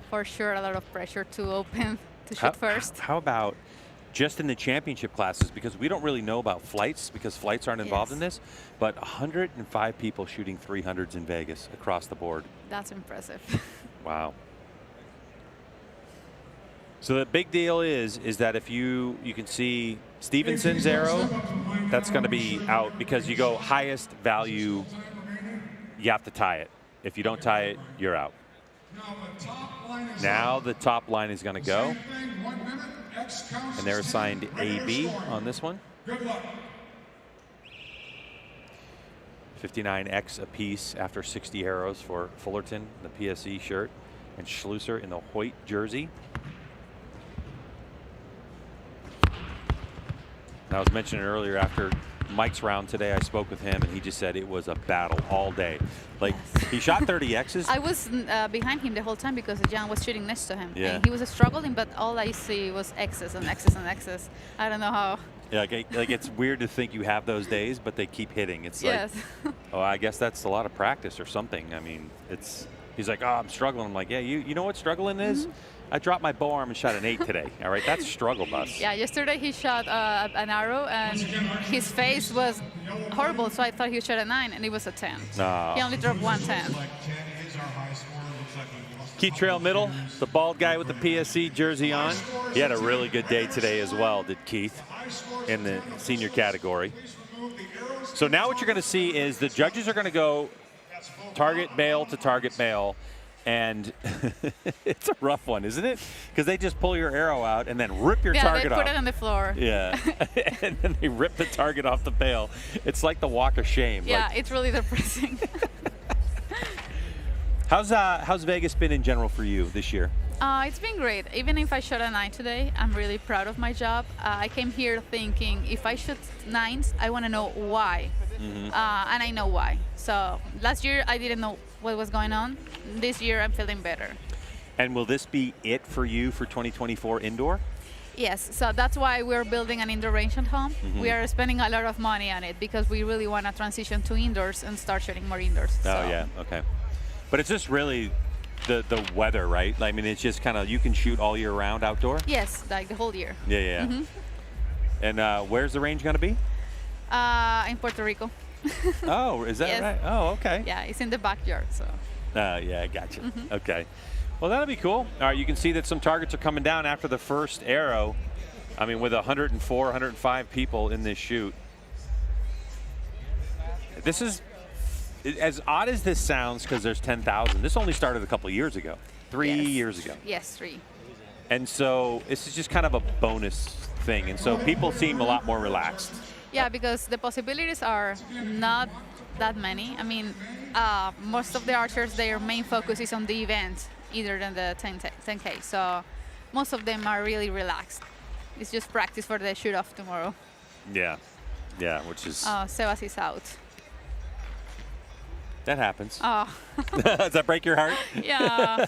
S4: for sure, a lot of pressure to open to shoot first.
S1: How about just in the championship classes, because we don't really know about flights because flights aren't involved in this, but 105 people shooting 300s in Vegas across the board.
S4: That's impressive.
S1: Wow. So the big deal is that if you can see Stevenson's arrow, that's going to be out because you go highest value, you have to tie it. If you don't tie it, you're out. Now the top line is going to go. And they're assigned AB on this one. 59X apiece after 60 arrows for Fullerton, the PSE shirt, and Schlusser in the Hoyt jersey. And I was mentioning earlier after Mike's round today, I spoke with him, and he just said it was a battle all day. Like, he shot 30 X's.
S4: I was behind him the whole time because Jan was shooting next to him.
S1: Yeah.
S4: And he was struggling, but all I see was X's and X's and X's. I don't know how.
S1: Yeah, like it's weird to think you have those days, but they keep hitting. It's
S4: Yes.
S1: like, oh, I guess that's a lot of practice or something. I mean, he's like, oh, I'm struggling. I'm like, yeah, you know what struggling is? I dropped my bow arm and shot an 8 today. All right, that's struggle bus.
S4: Yeah, yesterday he shot an arrow and his face was horrible, so I thought he shot a 9 and it was a 10.
S1: No.
S4: He only dropped 110.
S1: Key trail middle, the bald guy with the PSC jersey on. He had a really good day today as well, did Keith, in the senior category. So now what you're going to see is the judges are going to go target bail to target bail. And it's a rough one, isn't it? Because they just pull your arrow out and then rip your target off.
S4: Yeah, they put it on the floor.
S1: Yeah, and then they rip the target off the bail. It's like the walk of shame.
S4: Yeah,
S1: like,
S4: it's really depressing.
S1: How's Vegas been in general for you this year?
S4: It's been great. Even if I shot a 9 today, I'm really proud of my job. I came here thinking if I shoot 9s, I want to know why. And I know why. So last year I didn't know what was going on. This year I'm feeling better.
S1: And will this be it for you for 2024 indoor?
S4: Yes, so that's why we're building an indoor range at home. We are spending a lot of money on it because we really want to transition to indoors and start shooting more indoors.
S1: Oh, yeah, okay. But it's just really the weather, right? I mean, it's just kind of, you can shoot all year round outdoor?
S4: Yes, like the whole year.
S1: Yeah. And where's the range going to be?
S4: In Puerto Rico.
S1: Oh, is that
S4: Yes.
S1: right? Oh, okay.
S4: Yeah, it's in the backyard, so.
S1: Yeah, I got you. Okay. Well, that'll be cool. All right, you can see that some targets are coming down after the first arrow. I mean, with 104, 105 people in this shoot. This is, as odd as this sounds, because there's 10,000, this only started a couple of years ago. 3 years ago.
S4: Yes, 3.
S1: And so this is just kind of a bonus thing. And so people seem a lot more relaxed.
S4: Yeah, because the possibilities are not that many. I mean, most of the archers, their main focus is on the event, either than the 10K. So most of them are really relaxed. It's just practice for the shoot-off tomorrow.
S1: Yeah, which is...
S4: Sebas is out.
S1: That happens.
S4: Oh.
S1: Does that break your heart?
S4: Yeah.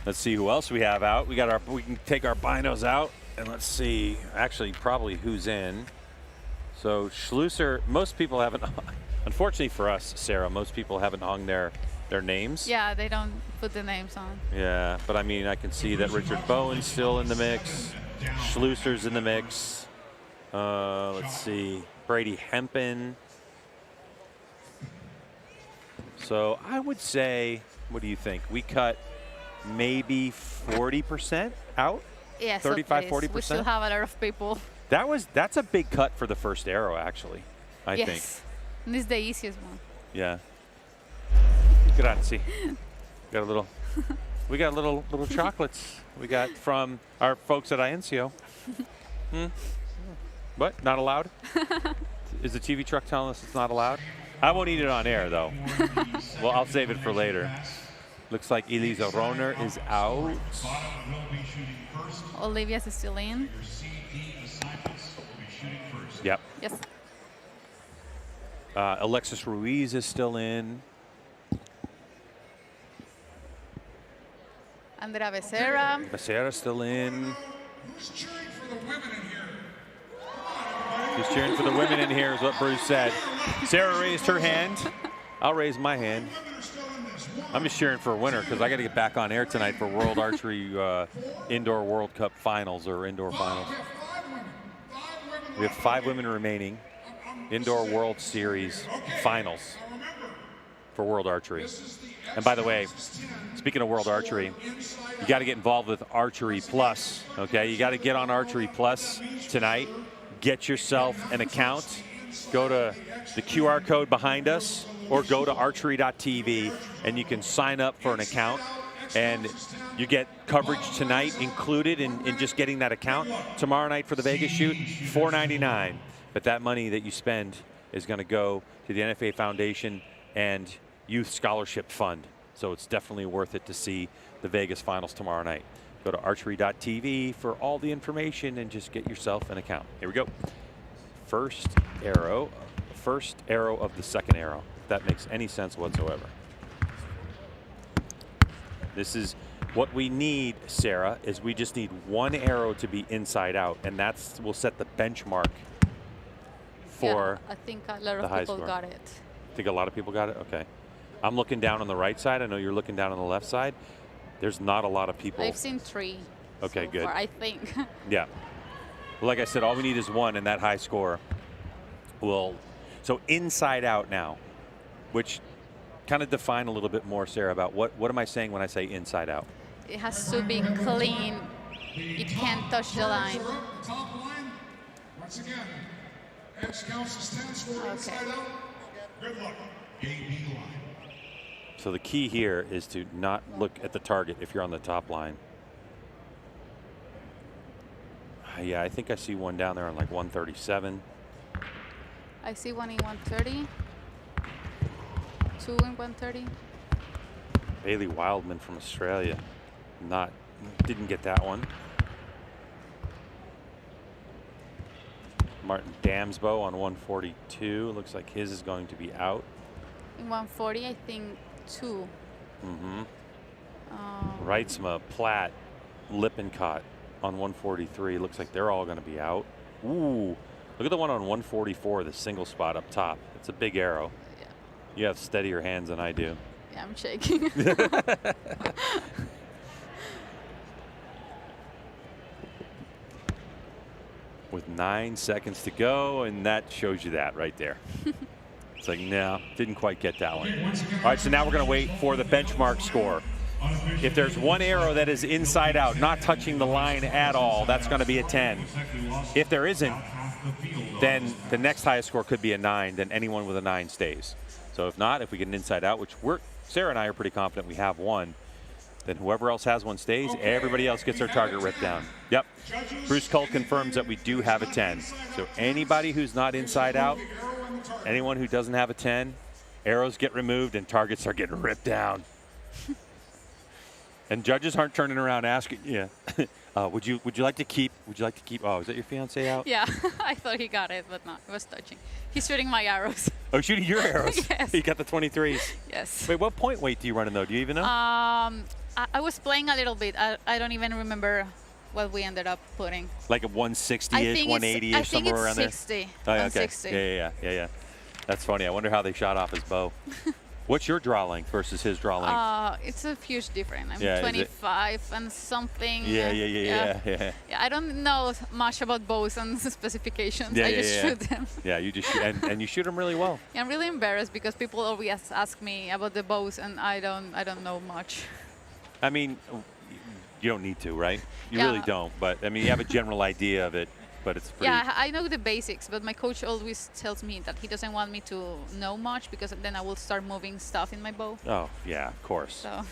S1: Let's see who else we have out. We can take our binos out. And let's see, actually, probably who's in. So Schlusser, most people haven't, unfortunately for us, Sarah, most people haven't hung their names.
S4: Yeah, they don't put the names on.
S1: Yeah, but I mean, I can see that Richard Bowen's still in the mix. Schlusser's in the mix. Let's see, Brady Hempen. So I would say, what do you think? We cut maybe 40% out?
S4: Yes,
S1: 35,
S4: at
S1: 40%?
S4: We still have a lot of people.
S1: That's a big cut for the first arrow, actually, I think.
S4: Yes, and this is the easiest one.
S1: Yeah. Grazie. We got little chocolates. We got from our folks at Iencio. What? Not allowed? Is the TV truck telling us it's not allowed? I won't eat it on air, though. Well, I'll save it for later. Looks like Elisa Rohner is out.
S4: Olivia's is still in.
S1: Yep.
S4: Yes.
S1: Alexis Ruiz is still in.
S4: Andrea Becerra.
S1: Becerra's still in.
S5: Who's cheering for the women in here?
S1: He's cheering for the women in here is what Bruce said. Sarah raised her hand. I'll raise my hand. I'm just cheering for a winner because I got to get back on air tonight for World Archery Indoor World Cup Finals or Indoor Finals. We have 5 women remaining. Indoor World Series Finals for World Archery. And by the way, speaking of World Archery, you got to get involved with Archery Plus, okay? You got to get on Archery Plus tonight. Get yourself an account. Go to the QR code behind us or go to archery.tv and you can sign up for an account. And you get coverage tonight included in just getting that account. Tomorrow night for the Vegas shoot, $4.99. But that money that you spend is going to go to the NFA Foundation and Youth Scholarship Fund. So it's definitely worth it to see the Vegas finals tomorrow night. Go to archery.tv for all the information and just get yourself an account. Here we go. First arrow of the second arrow. If that makes any sense whatsoever. This is what we need, Sarah, is we just need one arrow to be inside out, and that's will set the benchmark for
S4: I think a lot of people got it.
S1: Think a lot of people got it? Okay. I'm looking down on the right side. I know you're looking down on the left side. There's not a lot of people.
S4: I've seen 3.
S1: Okay,
S4: so
S1: good.
S4: far, I think.
S1: Yeah. Well, like I said, all we need is one, and that high score will. So inside out now, which kind of define a little bit more, Sarah, about what am I saying when I say inside out?
S4: It has to be clean. It can't touch the line.
S5: Top line. Once again, X counts as 10 score inside out. Good luck. AB line.
S1: So the key here is to not look at the target if you're on the top line. Yeah, I think I see one down there on like 137.
S4: I see one in 130. 2 in 130.
S1: Bailey Wildman from Australia. Didn't get that one. Martin Damsbo on 142. Looks like his is going to be out.
S4: In 140, I think 2.
S1: Mm-hmm. Reitzma, Platt, Lippincott on 143. Looks like they're all going to be out. Ooh, look at the one on 144, the single spot up top. It's a big arrow.
S4: Yeah.
S1: You have steadier hands than I do.
S4: Yeah, I'm shaking.
S1: With 9 seconds to go, and that shows you that right there. It's like, no, didn't quite get that one. All right, so now we're going to wait for the benchmark score. If there's one arrow that is inside out, not touching the line at all, that's going to be a 10. If there isn't, then the next highest score could be a 9, then anyone with a 9 stays. So if not, if we get an inside out, which Sarah and I are pretty confident we have one, then whoever else has one stays, everybody else gets their target ripped down. Yep. Bruce Cull confirms that we do have a 10. So anybody who's not inside out, anyone who doesn't have a 10, arrows get removed and targets are getting ripped down. And judges aren't turning around asking, would you like to keep, oh, is that your fiance out?
S4: Yeah, I thought he got it, but not. It was touching. He's shooting my arrows.
S1: Oh, shooting your arrows?
S4: Yes.
S1: You got the 23s?
S4: Yes.
S1: Wait, what point weight do you run in, though? Do you even know?
S4: I was playing a little bit. I don't even remember what we ended up putting.
S1: Like a 160-ish, 180-ish, somewhere around there?
S4: 60.
S1: Oh, yeah, okay.
S4: 60.
S1: Yeah. That's funny. I wonder how they shot off his bow. What's your draw length versus his draw length?
S4: It's a huge difference. I'm
S1: Yeah,
S4: 25 and something.
S1: Yeah.
S4: I don't know much about bows and specifications. I just shoot them.
S1: Yeah, you just shoot, and you shoot them really well.
S4: Yeah, I'm really embarrassed because people always ask me about the bows, and I don't know much.
S1: I mean, you don't need to, right? You
S4: Yeah.
S1: really don't. But I mean, you have a general idea of it, but it's pretty.
S4: Yeah, I know the basics, but my coach always tells me that he doesn't want me to know much because then I will start moving stuff in my bow.
S1: Oh yeah, of course.
S4: So.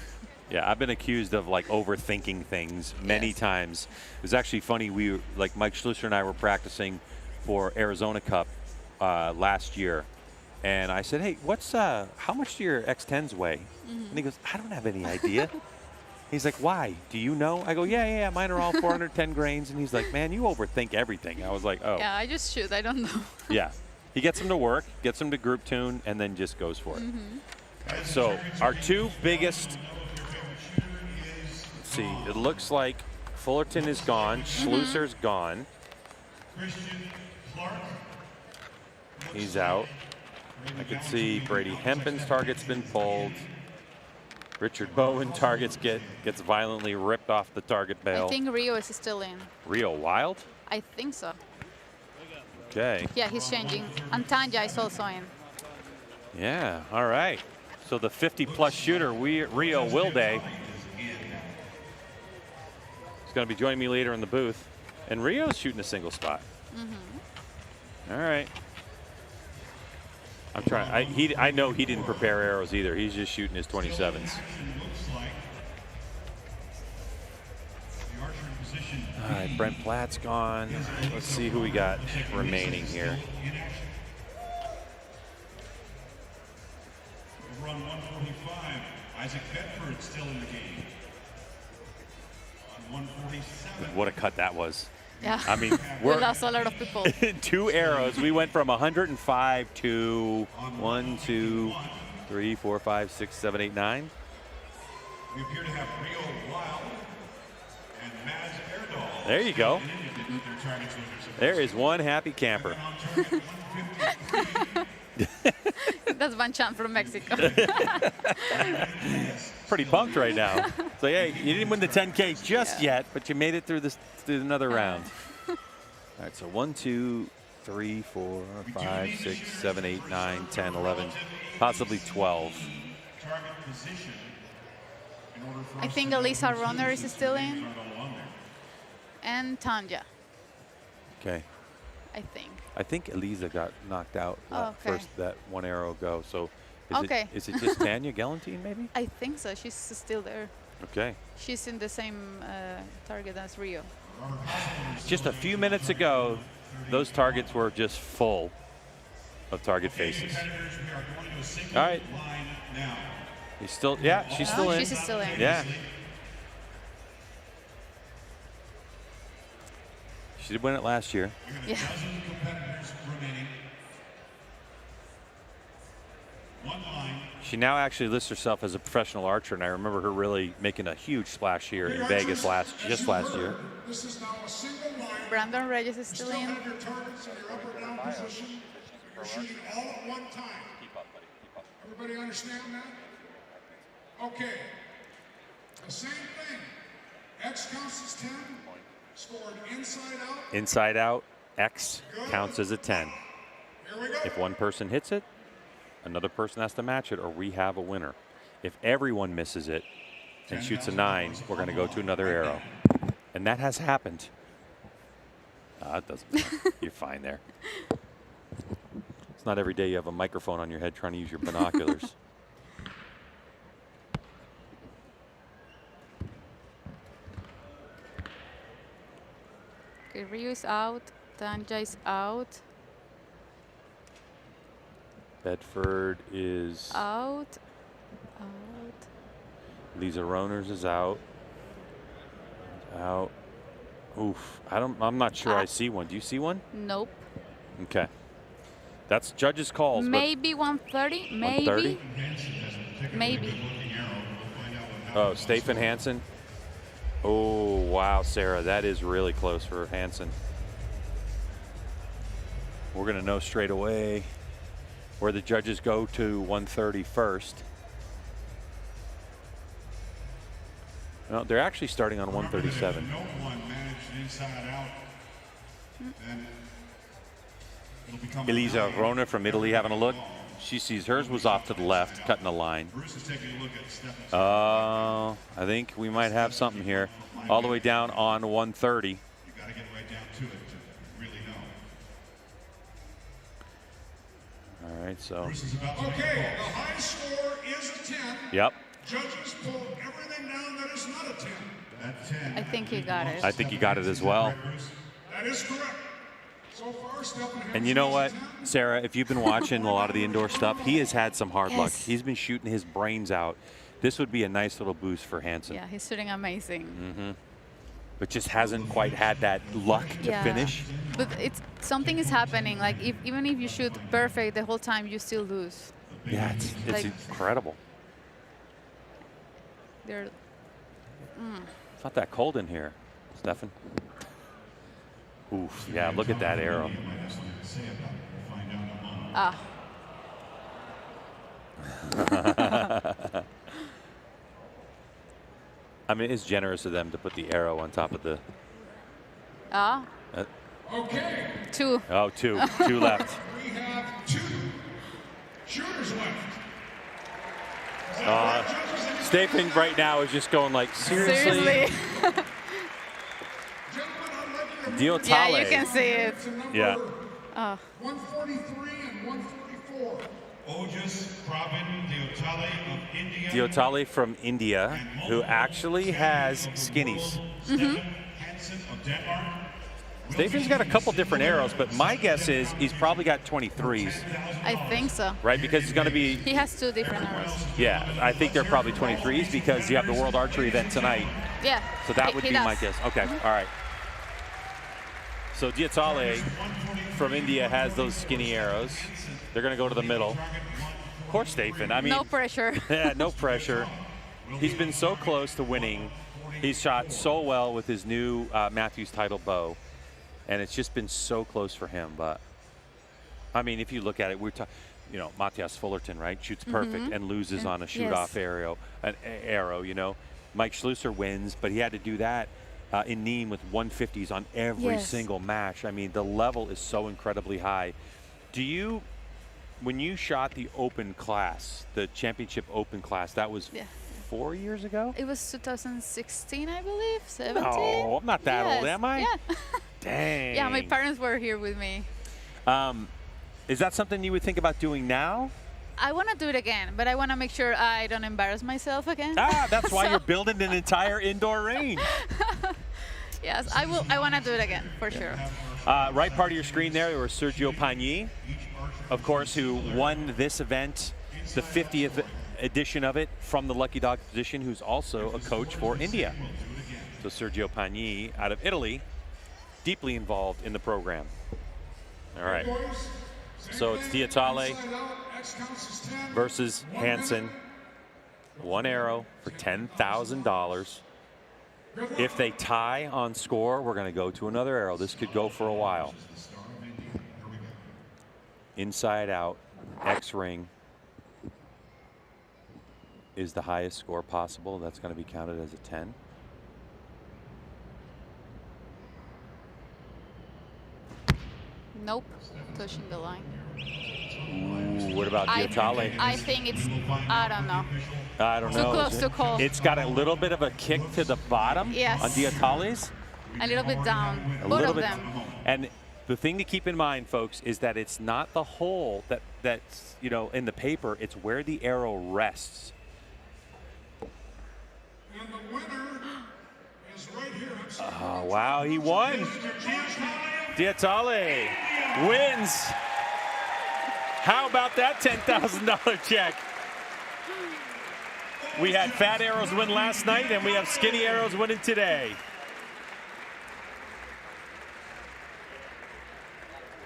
S1: Yeah, I've been accused of like overthinking things many times. It was actually funny. Mike Schlusser and I were practicing for Arizona Cup last year, and I said, "Hey, how much do your X10s weigh?" And he goes, "I don't have any idea." He's like, "Why? Do you know?" I go, yeah, mine are all 410 grains. And he's like, "Man, you overthink everything." I was like, "Oh."
S4: Yeah, I just shoot. I don't know.
S1: Yeah. He gets them to work, gets them to group tune, and then just goes for it. So our two biggest, let's see, it looks like Fullerton is gone, Schlusser's gone. He's out. I can see Brady Hempen's target's been pulled. Richard Bowen targets gets violently ripped off the target bail.
S4: I think Rio is still in.
S1: Rio Wild?
S4: I think so.
S1: Okay.
S4: Yeah, he's changing. And Tanya is also in.
S1: Yeah, all right. So the 50-plus shooter, Rio Wilde, is going to be joining me later in the booth. And Rio's shooting a single spot. All right. I'm trying. I know he didn't prepare arrows either. He's just shooting his 27s. All right, Brent Platt's gone. Let's see who we got remaining here.
S3: Run 145. Isaac Bedford still in the game. On 147.
S1: What a cut that was.
S4: Yeah.
S1: I mean,
S4: we lost a lot of people.
S1: 2 arrows. We went from 105 to 1, 2, 3, 4, 5, 6, 7, 8, 9.
S3: We appear to have Rio Wild and Maz Erdahl.
S1: There you go. There is one happy camper.
S4: That's one chant from Mexico.
S1: Pretty pumped right now. So hey, you didn't win the 10K just yet, but you made it through another round. All right, so 1, 2, 3, 4, 5, 6, 7, 8, 9, 10, 11, possibly 12.
S4: I think Elisa Runner is still in. And Tanja,
S1: Okay.
S4: I think.
S1: I think Eliza got knocked out
S4: Okay.
S1: first that 1 arrow ago. So is it just Tanya Galantine maybe?
S4: I think so. She's still there.
S1: Okay.
S4: She's in the same target as Rio.
S1: Just a few minutes ago, those targets were just full of target faces. All right. He's still, she's still in.
S4: She's still in.
S1: Yeah. She did win it last year.
S4: Yeah.
S1: She now actually lists herself as a professional archer, and I remember her really making a huge splash here in Vegas just last year.
S5: This is now a single line.
S4: Brandon Reyes is still
S5: Still
S4: in.
S5: have your targets in your up or down position. You're shooting all at one time. Everybody understand that? Okay. The same thing. X counts as 10. Scored inside out.
S1: Inside out, X counts as a 10.
S5: Here we go.
S1: If one person hits it, another person has to match it, or we have a winner. If everyone misses it and shoots a 9, we're going to go to another arrow. And that has happened. It doesn't matter. You're fine there. It's not every day you have a microphone on your head trying to use your binoculars.
S4: Okay, Rio is out. Tanja is out.
S1: Bedford is
S4: Out.
S1: Lisa Roners is out. Out. Oof. I'm not sure I see one. Do you see one?
S4: Nope.
S1: Okay. That's judges' calls.
S4: Maybe 130. Maybe.
S1: 130?
S4: Maybe.
S1: Oh, Stephen Hansen. Oh, wow, Sarah. That is really close for Hansen. We're going to know straight away where the judges go to 130 first. No, they're actually starting on 137.
S3: No one managed inside out. Then it'll become
S1: Elisa Rona from Italy having a look. She sees hers was off to the left, cutting the line.
S3: Bruce is taking a look at Stephen's.
S1: I think we might have something here. All the way down on 130.
S3: You got to get right down to it to really know.
S1: All right, so.
S3: Bruce is about to
S5: Okay, the high score is a 10.
S1: Yep.
S5: Judges pull everything down that is not a 10.
S3: That 10.
S4: I think he got it.
S1: I think you got it as well.
S5: That is correct. So far, Stephen
S1: And you know what,
S5: Hansen is a 10.
S1: Sarah, if you've been watching a lot of the indoor stuff, he has had some hard luck.
S4: Yes.
S1: He's been shooting his brains out. This would be a nice little boost for Hansen.
S4: Yeah, he's shooting amazing.
S1: But just hasn't quite had that luck to finish.
S4: But something is happening. Like even if you shoot perfect the whole time, you still lose.
S1: Yeah, it's
S4: Like-
S1: incredible.
S4: They're
S1: It's not that cold in here, Stefan. Oof, yeah, look at that arrow. I mean, it's generous of them to put the arrow on top of the.
S5: Okay,
S4: 2.
S1: Oh, two left.
S5: we have 2 shooters left.
S1: Stephen right now is just going like, seriously? Diotale.
S4: Yeah, you can see it.
S1: Yeah.
S5: 143 and 144.
S3: Ojas Pravin Diotale of India.
S1: Diotale from India, who actually has skinnies.
S3: Stefan Hansen of Denmark.
S1: Stephen's got a couple different arrows, but my guess is he's probably got 23s,
S4: I think so.
S1: right? Because he's going to be,
S4: He has 2 different arrows.
S1: yeah, I think they're probably 23s because you have the World Archery event tonight.
S4: Yeah.
S1: So that would
S4: he
S1: be
S4: does.
S1: my guess. Okay, all right. So Diotale from India has those skinny arrows. They're going to go to the middle. Of course, Stephen. I mean,
S4: No pressure.
S1: yeah, no pressure. He's been so close to winning. He's shot so well with his new Matthews title bow, and it's just been so close for him. But I mean, if you look at it, we're talking, you know, Matthias Fullerton, right? Shoots perfect and loses on a shoot-off arrow. You know, Mike Schlusser wins, but he had to do that in Nîmes with 150s on every single match. I mean, the level is so incredibly high. Do you, when you shot the open class, the championship open class, that was 4 years ago?
S4: It was 2016, I believe, 17.
S1: No, I'm not that old, am I?
S4: Yeah.
S1: Dang.
S4: Yeah, my parents were here with me.
S1: Is that something you would think about doing now?
S4: I want to do it again, but I want to make sure I don't embarrass myself again.
S1: Ah, that's why you're building an entire indoor range.
S4: Yes, I will. I want to do it again, for sure.
S1: Right part of your screen there was Sergio Pagny, of course, who won this event, the 50th edition of it, from the Lucky Dog position, who's also a coach for India. So Sergio Pagny out of Italy, deeply involved in the program. All right. So it's Diotale versus Hansen. 1 arrow for $10,000. If they tie on score, we're going to go to another arrow. This could go for a while. Inside out, X ring is the highest score possible. That's going to be counted as a 10.
S4: Nope, pushing the line.
S1: Ooh, what about Diotale?
S4: I think it's, I don't know.
S1: I don't know.
S4: Too close to call.
S1: It's got a little bit of a kick to the bottom
S4: Yes.
S1: on Diotale's.
S4: A little bit down,
S1: A
S4: both
S1: little
S4: of
S1: bit.
S4: them.
S1: And the thing to keep in mind, folks, is that it's not the hole that's, you know, in the paper. It's where the arrow rests.
S5: And the winner is right here.
S1: Oh, wow, he won. Diotale wins. How about that $10,000 check? We had fat arrows win last night, and we have skinny arrows winning today.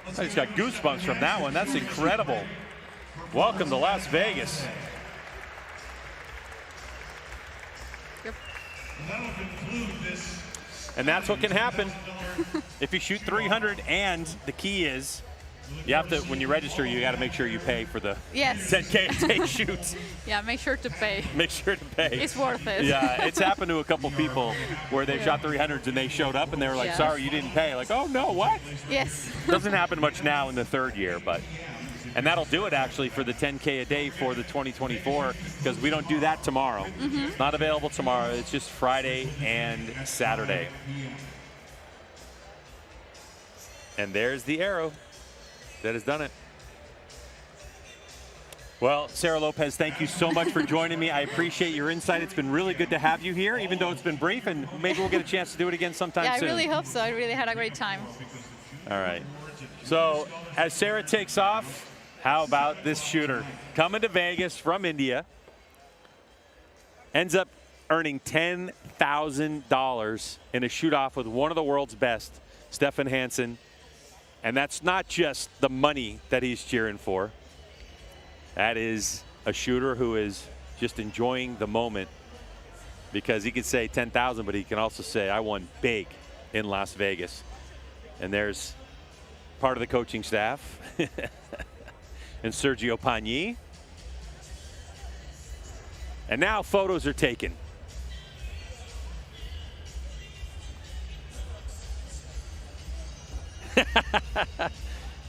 S1: I just got goosebumps from that one. That's incredible. Welcome to Las Vegas. And that's what can happen if you shoot 300. And the key is, you have to, when you register, you got to make sure you pay for the 10K-a-Day shoots.
S4: Yeah, make sure to pay.
S1: Make sure to pay.
S4: It's worth it.
S1: Yeah, it's happened to a couple people where they've shot 300s and they showed up and they were like, sorry, you didn't pay. Like, oh, no, what?
S4: Yes.
S1: Doesn't happen much now in the third year, but. And that'll do it, actually, for the 10K-a-Day for the 2024, because we don't do that tomorrow. It's not available tomorrow. It's just Friday and Saturday. And there's the arrow that has done it. Well, Sarah Lopez, thank you so much for joining me. I appreciate your insight. It's been really good to have you here, even though it's been brief, and maybe we'll get a chance to do it again sometime soon.
S4: Yeah, I really hope so. I really had a great time.
S1: All right. So as Sarah takes off, how about this shooter coming to Vegas from India? Ends up earning $10,000 in a shoot-off with one of the world's best, Stefan Hansen. And that's not just the money that he's cheering for. That is a shooter who is just enjoying the moment, because he could say 10,000, but he can also say, I won big in Las Vegas. And there's part of the coaching staff. And Sergio Pagny. And now photos are taken.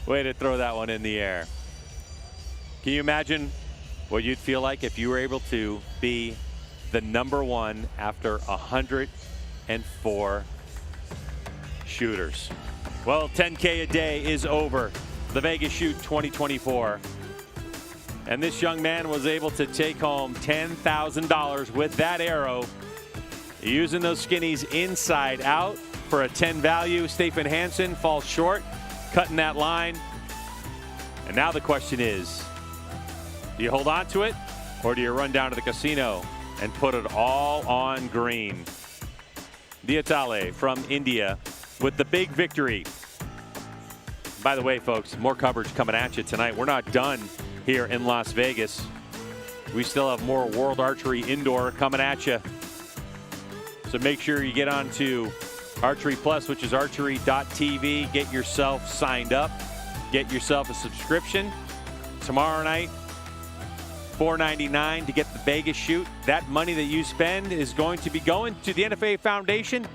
S1: Way to throw that one in the air. Can you imagine what you'd feel like if you were able to be the #1 after 104 shooters. Well, 10K a day is over. The Vegas Shoot 2024. And this young man was able to take home $10,000 with that arrow, using those skinnies inside out for a 10 value. Stephen Hansen falls short, cutting that line. And now the question is, do you hold on to it, or do you run down to the casino and put it all on green? Diatale from India with the big victory. By the way, folks, more coverage coming at you tonight. We're not done here in Las Vegas. We still have more World Archery Indoor coming at you. So make sure you get on to Archery Plus, which is archery.tv. Get yourself signed up. Get yourself a subscription. Tomorrow night, $4.99 to get the Vegas Shoot. That money that you spend is going to be going to the NFA Foundation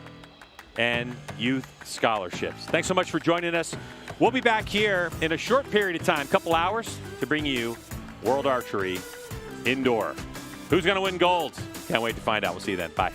S1: and youth scholarships. Thanks so much for joining us. We'll be back here in a short period of time, couple hours, to bring you World Archery Indoor. Who's going to win gold? Can't wait to find out. We'll see you then. Bye.